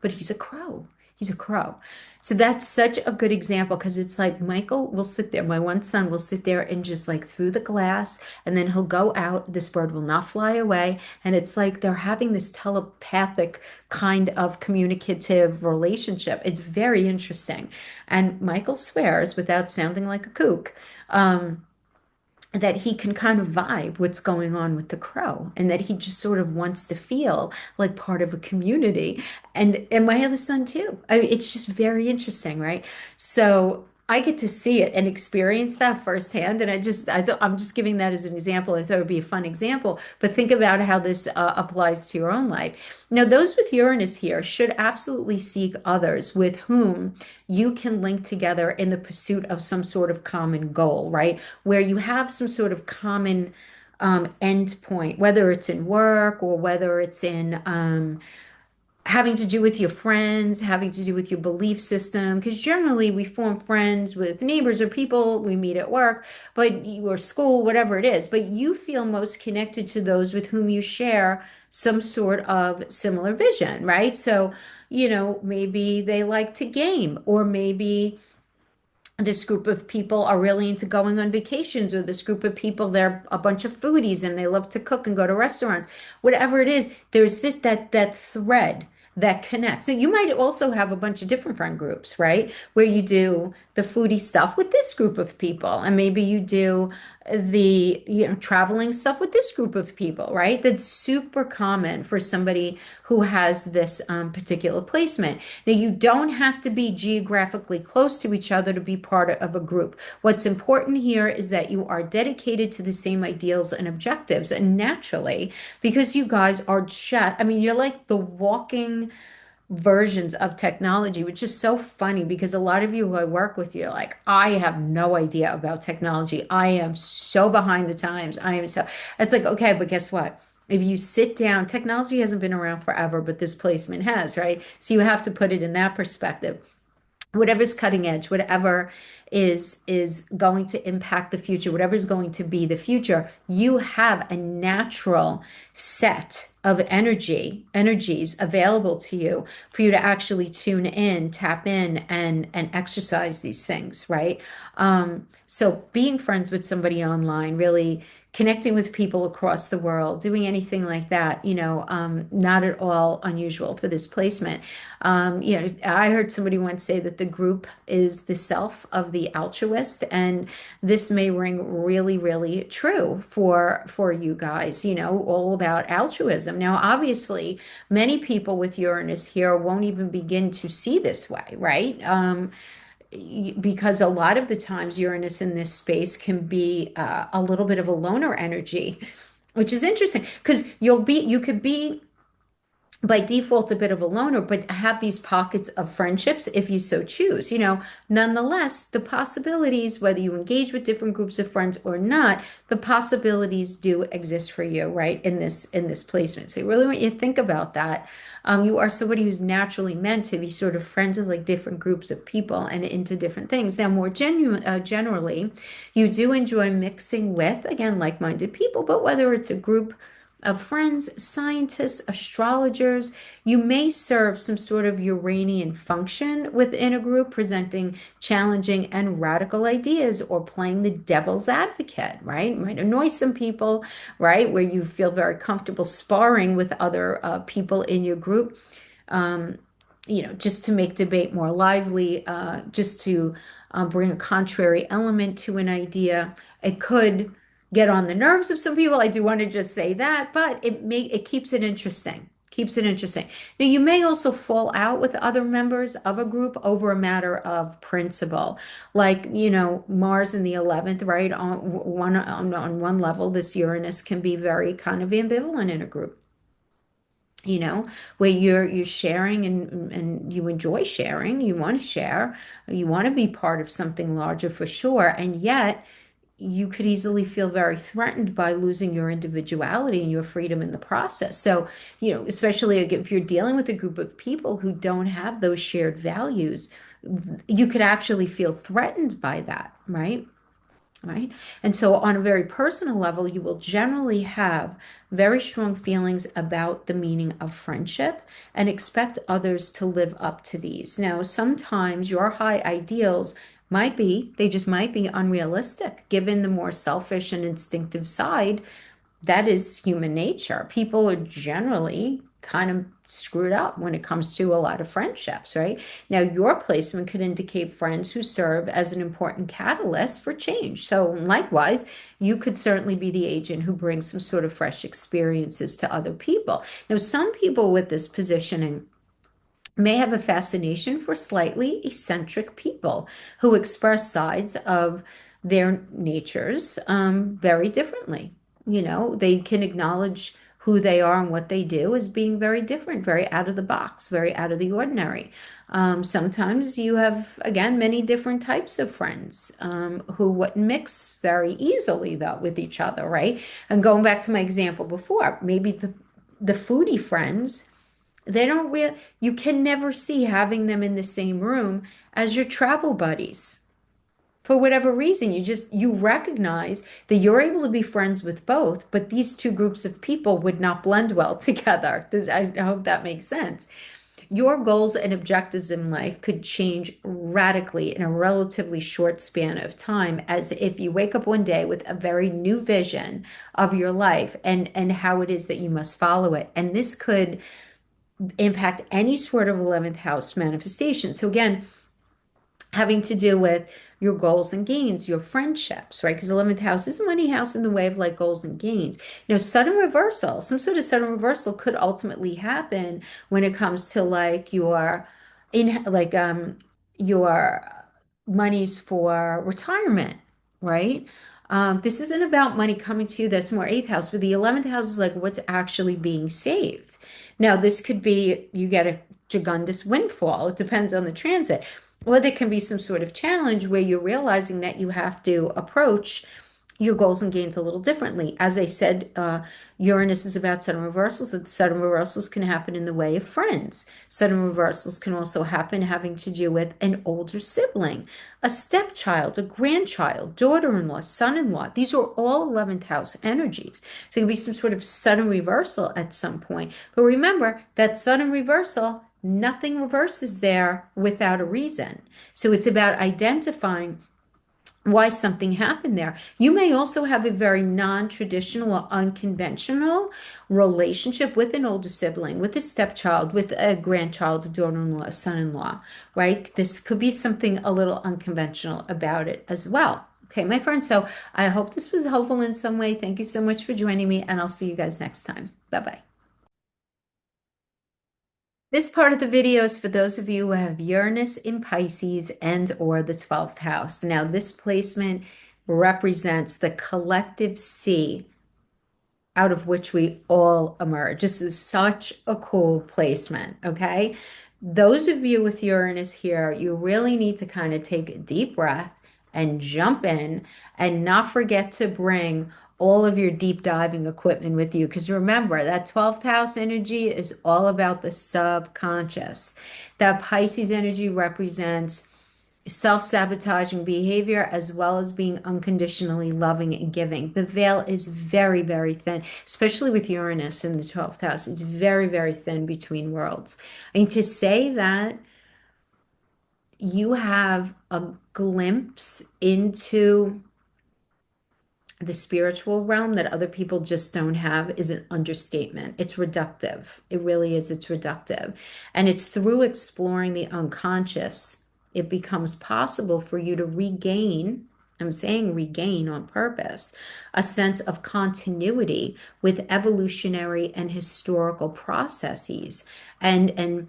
but he's a crow. He's a crow. So that's such a good example because it's like Michael will sit there, my one son will sit there and just like through the glass, and then he'll go out. This bird will not fly away. And it's like they're having this telepathic kind of communicative relationship. It's very interesting. And Michael swears without sounding like a kook. That he can kind of vibe what's going on with the crow and that he just sort of wants to feel like part of a community. And my other son too. It's just very interesting, right? So I get to see it and experience that firsthand. And I'm just giving that as an example. I thought it would be a fun example, but think about how this applies to your own life. Now, those with Uranus here should absolutely seek others with whom you can link together in the pursuit of some sort of common goal, right? Where you have some sort of common end point, whether it's in work or whether it's in having to do with your friends, having to do with your belief system, because generally we form friends with neighbors or people we meet at work, or school, whatever it is. But you feel most connected to those with whom you share some sort of similar vision, right? So, maybe they like to game, or maybe this group of people are really into going on vacations, or this group of people, they're a bunch of foodies and they love to cook and go to restaurants. Whatever it is, there's that thread that connects. So you might also have a bunch of different friend groups, right? Where you do the foodie stuff with this group of people, and maybe you do the traveling stuff with this group of people, right? That's super common for somebody who has this particular placement. Now, you don't have to be geographically close to each other to be part of a group. What's important here is that you are dedicated to the same ideals and objectives, and naturally, because you guys are you're like the walking versions of technology, which is so funny because a lot of you who I work with, you're like, I have no idea about technology. I am so behind the times. It's like, okay, but guess what? If you sit down, technology hasn't been around forever, but this placement has, right? So you have to put it in that perspective. Whatever's cutting edge, whatever is going to impact the future, whatever is going to be the future, you have a natural set of energies available to you for you to actually tune in, tap in, and exercise these things, right? So being friends with somebody online, really connecting with people across the world, doing anything like that, not at all unusual for this placement. I heard somebody once say that the group is the self of the altruist, and this may ring really, really true for you guys, all about altruism. Now, obviously, many people with Uranus here won't even begin to see this way, right? Because a lot of the times Uranus in this space can be a little bit of a loner energy, which is interesting because you could be by default a bit of a loner, but have these pockets of friendships if you so choose. Nonetheless, the possibilities, whether you engage with different groups of friends or not, the possibilities do exist for you, right? In this placement. So I really want you to think about that. You are somebody who's naturally meant to be sort of friends with like different groups of people and into different things. Now, more generally, you do enjoy mixing with, again, like-minded people, but whether it's a group of friends, scientists, astrologers. You may serve some sort of Uranian function within a group, presenting challenging and radical ideas or playing the devil's advocate, right? Might annoy some people, right? Where you feel very comfortable sparring with other people in your group. Um, just to make debate more lively, just to bring a contrary element to an idea. It could get on the nerves of some people. I do want to just say that, but it keeps it interesting. Keeps it interesting. Now, you may also fall out with other members of a group over a matter of principle, like Mars in the 11th, right? On one level, this Uranus can be very kind of ambivalent in a group, you know, where you're sharing and you enjoy sharing, you want to share, you want to be part of something larger for sure, and yet you could easily feel very threatened by losing your individuality and your freedom in the process. So, especially if you're dealing with a group of people who don't have those shared values, you could actually feel threatened by that, right? Right. And so, on a very personal level, you will generally have very strong feelings about the meaning of friendship and expect others to live up to these. Now, sometimes your high ideals they just might be unrealistic given the more selfish and instinctive side that is human nature. People are generally kind of screwed up when it comes to a lot of friendships, right? Now, your placement could indicate friends who serve as an important catalyst for change. So, likewise, you could certainly be the agent who brings some sort of fresh experiences to other people. Now, some people with this positioning may have a fascination for slightly eccentric people who express sides of their natures very differently. They can acknowledge who they are and what they do as being very different, very out of the box, very out of the ordinary. Sometimes you have, again, many different types of friends who wouldn't mix very easily, though, with each other, right? And going back to my example before, maybe the foodie friends they don't real you can never see having them in the same room as your travel buddies. For whatever reason, you recognize that you're able to be friends with both, but these two groups of people would not blend well together. I hope that makes sense. Your goals and objectives in life could change radically in a relatively short span of time, as if you wake up one day with a very new vision of your life and how it is that you must follow it. And this could impact any sort of 11th house manifestation. So again, having to do with your goals and gains, your friendships, right? Because 11th house is a money house in the way of like goals and gains. Sudden reversal, some sort of sudden reversal could ultimately happen when it comes to like your monies for retirement, right? This isn't about money coming to you. That's more eighth house, but the 11th house is like what's actually being saved. Now, this could be you get a gigundous windfall. It depends on the transit. Or there can be some sort of challenge where you're realizing that you have to approach your goals and gains a little differently. As I said, Uranus is about sudden reversals. That sudden reversals can happen in the way of friends. Sudden reversals can also happen having to do with an older sibling, a stepchild, a grandchild, daughter-in-law, son-in-law. These are all 11th house energies. So it can be some sort of sudden reversal at some point. But remember that sudden reversal, nothing reverses there without a reason. So it's about identifying why something happened there. You may also have a very non-traditional or unconventional relationship with an older sibling, with a stepchild, with a grandchild, a daughter-in-law, a son-in-law, right? This could be something a little unconventional about it as well. Okay, my friend. So I hope this was helpful in some way. Thank you so much for joining me, and I'll see you guys next time. Bye-bye. This part of the video is for those of you who have Uranus in Pisces and or the 12th house. Now, this placement represents the collective sea out of which we all emerge. This is such a cool placement, okay? Those of you with Uranus here, you really need to kind of take a deep breath and jump in and not forget to bring all of your deep diving equipment with you. Because remember, that 12th house energy is all about the subconscious. That Pisces energy represents self-sabotaging behavior as well as being unconditionally loving and giving. The veil is very, very thin, especially with Uranus in the 12th house. It's very, very thin between worlds. I mean, to say that you have a glimpse into the spiritual realm that other people just don't have is an understatement. It's reductive. It really is. It's reductive. And it's through exploring the unconscious, it becomes possible for you to regain, I'm saying regain on purpose, a sense of continuity with evolutionary and historical processes and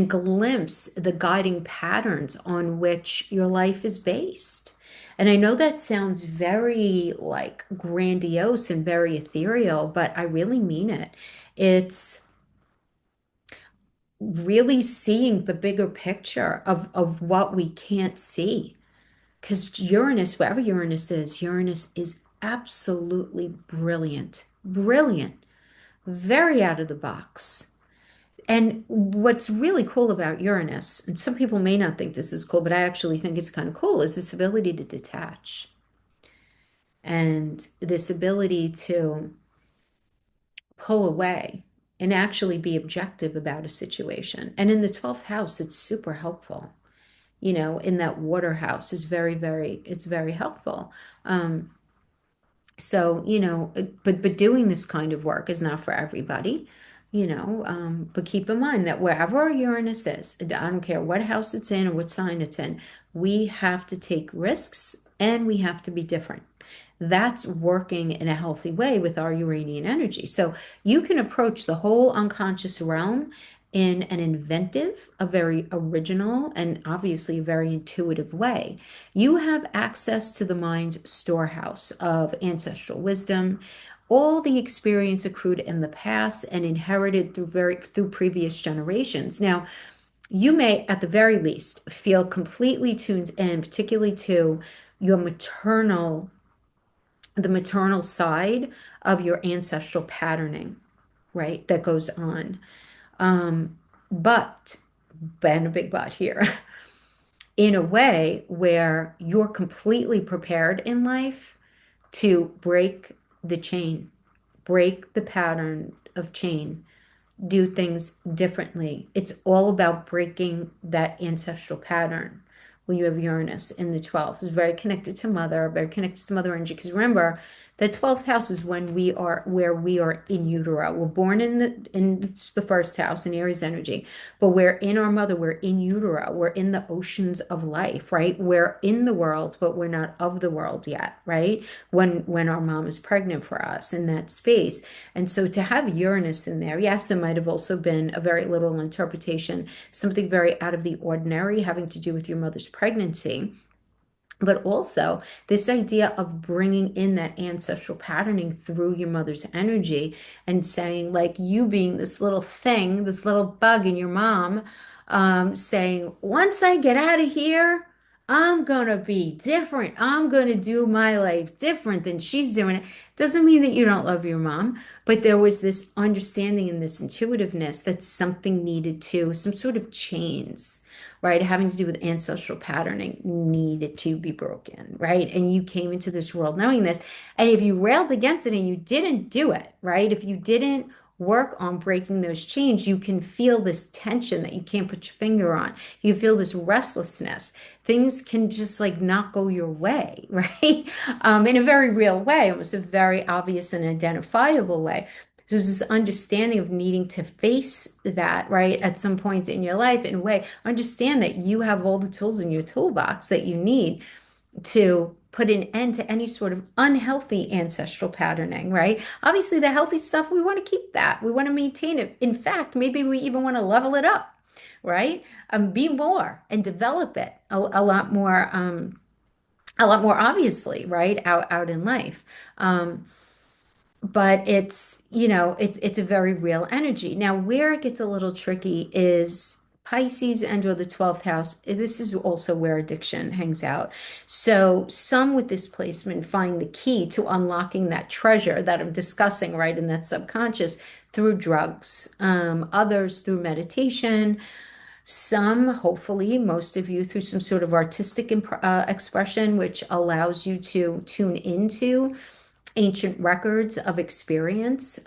glimpse the guiding patterns on which your life is based. And I know that sounds very like grandiose and very ethereal, but I really mean it. It's really seeing the bigger picture of what we can't see. Because Uranus is absolutely brilliant, brilliant, very out of the box. And what's really cool about Uranus, and some people may not think this is cool, but I actually think it's kind of cool, is this ability to detach and this ability to pull away and actually be objective about a situation. And in the 12th house, it's super helpful. In that water house is it's very helpful. Um, but doing this kind of work is not for everybody, but keep in mind that wherever Uranus is, I don't care what house it's in or what sign it's in, we have to take risks and we have to be different. That's working in a healthy way with our Uranian energy. So you can approach the whole unconscious realm in an inventive, a very original, and obviously a very intuitive way. You have access to the mind's storehouse of ancestral wisdom, all the experience accrued in the past and inherited through previous generations. Now, you may, at the very least, feel completely tuned in, particularly to your the maternal side of your ancestral patterning, right? That goes on. But, and a big but here, in a way where you're completely prepared in life to break the chain, break the pattern of chain, do things differently. It's all about breaking that ancestral pattern when you have Uranus in the 12th. It's very connected to mother, very connected to mother energy. Because remember, the 12th house is when we are where we are in utero. We're born in the first house in Aries energy, but we're in our mother, we're in utero, we're in the oceans of life, right? We're in the world, but we're not of the world yet, right? When our mom is pregnant for us in that space. And so to have Uranus in there, yes, there might have also been a very literal interpretation, something very out of the ordinary having to do with your mother's pregnancy. But also this idea of bringing in that ancestral patterning through your mother's energy and saying, like, you being this little thing, this little bug in your mom, saying, once I get out of here, I'm gonna be different. I'm gonna do my life different than she's doing it. Doesn't mean that you don't love your mom, but there was this understanding and this intuitiveness that something needed to, some sort of chains, right, having to do with ancestral patterning needed to be broken, right? And you came into this world knowing this. And if you railed against it and you didn't do it, right? If you didn't work on breaking those chains, you can feel this tension that you can't put your finger on. You feel this restlessness. Things can just like not go your way, right? In a very real way, almost a very obvious and identifiable way. So there's this understanding of needing to face that, right, at some point in your life in a way. Understand that you have all the tools in your toolbox that you need to put an end to any sort of unhealthy ancestral patterning, right? Obviously, the healthy stuff, we want to keep that. We want to maintain it. In fact, maybe we even want to level it up, right? Be more and develop it a lot more obviously, right? Out in life. But it's a very real energy. Now, where it gets a little tricky is Pisces and or the 12th house. This is also where addiction hangs out. So some with this placement find the key to unlocking that treasure that I'm discussing, right, in that subconscious through drugs, others through meditation, Some, hopefully, most of you through some sort of artistic expression, which allows you to tune into ancient records of experience.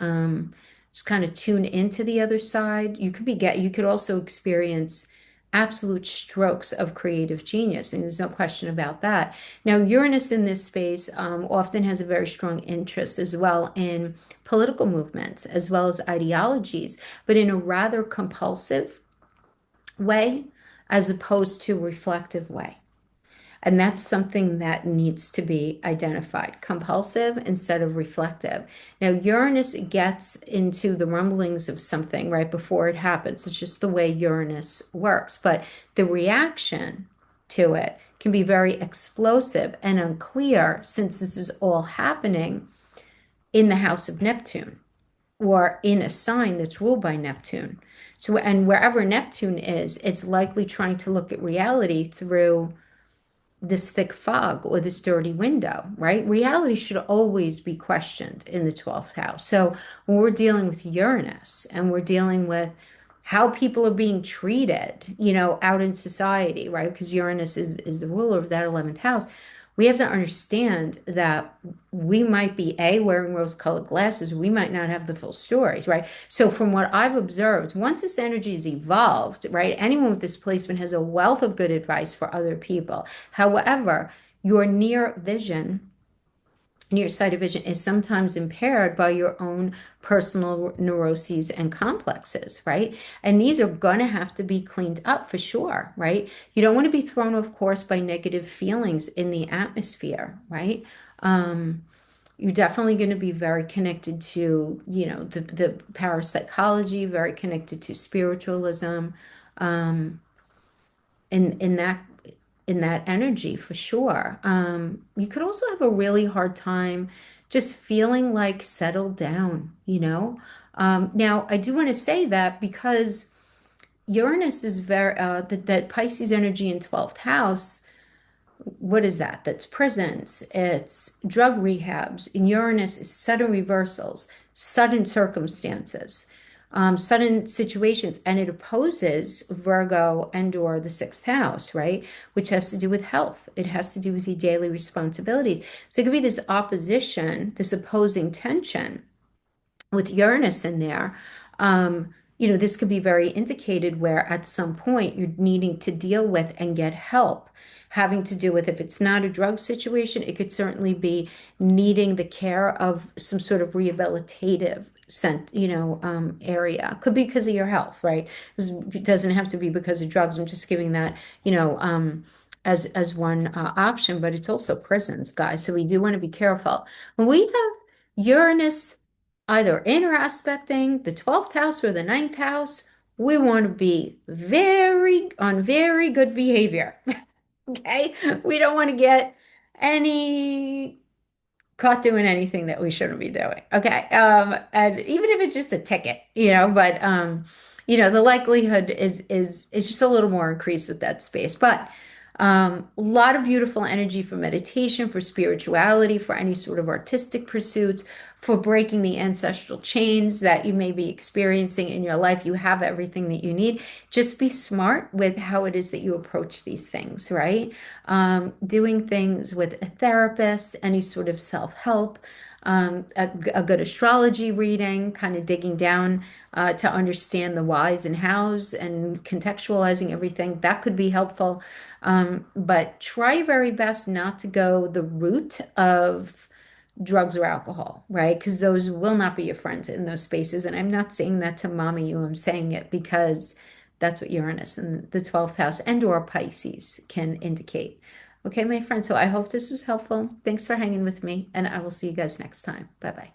Just kind of tune into the other side. You could also experience absolute strokes of creative genius, and there's no question about that. Now, Uranus in this space often has a very strong interest as well in political movements as well as ideologies, but in a rather compulsive way as opposed to reflective way. And that's something that needs to be identified. Compulsive instead of reflective. Now, Uranus gets into the rumblings of something right before it happens. It's just the way Uranus works. But the reaction to it can be very explosive and unclear since this is all happening in the house of Neptune or in a sign that's ruled by Neptune. So, and wherever Neptune is, it's likely trying to look at reality through this thick fog or this dirty window, right? Reality should always be questioned in the 12th house. So when we're dealing with Uranus and we're dealing with how people are being treated, out in society, right? Because Uranus is the ruler of that 11th house. We have to understand that we might be wearing rose-colored glasses. We might not have the full stories, right? So from what I've observed, once this energy is evolved, right, anyone with this placement has a wealth of good advice for other people. However, your near sighted vision is sometimes impaired by your own personal neuroses and complexes, right? And these are going to have to be cleaned up for sure, right? You don't want to be thrown off course by negative feelings in the atmosphere, right? You're definitely going to be very connected to, the parapsychology, very connected to spiritualism, um, in that energy for sure. You could also have a really hard time just feeling like settled down. Now, I do want to say that because Uranus is very that Pisces energy in 12th house. What is that? That's prisons, it's drug rehabs. In Uranus is sudden reversals, sudden circumstances, sudden situations, and it opposes Virgo and or the sixth house, right? Which has to do with health. It has to do with your daily responsibilities. So it could be this opposition, this opposing tension with Uranus in there. This could be very indicated where at some point you're needing to deal with and get help, having to do with if it's not a drug situation, it could certainly be needing the care of some sort of rehabilitative area. Could be because of your health, right? It doesn't have to be because of drugs. I'm just giving that, as one option, but it's also prisons, guys. So we do want to be careful. When we have Uranus either in or aspecting the 12th house or the ninth house, we want to be very good behavior. Okay? We don't want to get any caught doing anything that we shouldn't be doing. Okay. And even if it's just a ticket, but the likelihood is just a little more increased with that space. But a lot of beautiful energy for meditation, for spirituality, for any sort of artistic pursuits, for breaking the ancestral chains that you may be experiencing in your life. You have everything that you need. Just be smart with how it is that you approach these things, right? Doing things with a therapist, any sort of self-help, a good astrology reading, kind of digging down to understand the whys and hows and contextualizing everything. That could be helpful. But try your very best not to go the route of drugs or alcohol, right? Because those will not be your friends in those spaces. And I'm not saying that to mommy you. I'm saying it because that's what Uranus in the 12th house and or Pisces can indicate. Okay, my friend. So I hope this was helpful. Thanks for hanging with me, and I will see you guys next time. Bye-bye.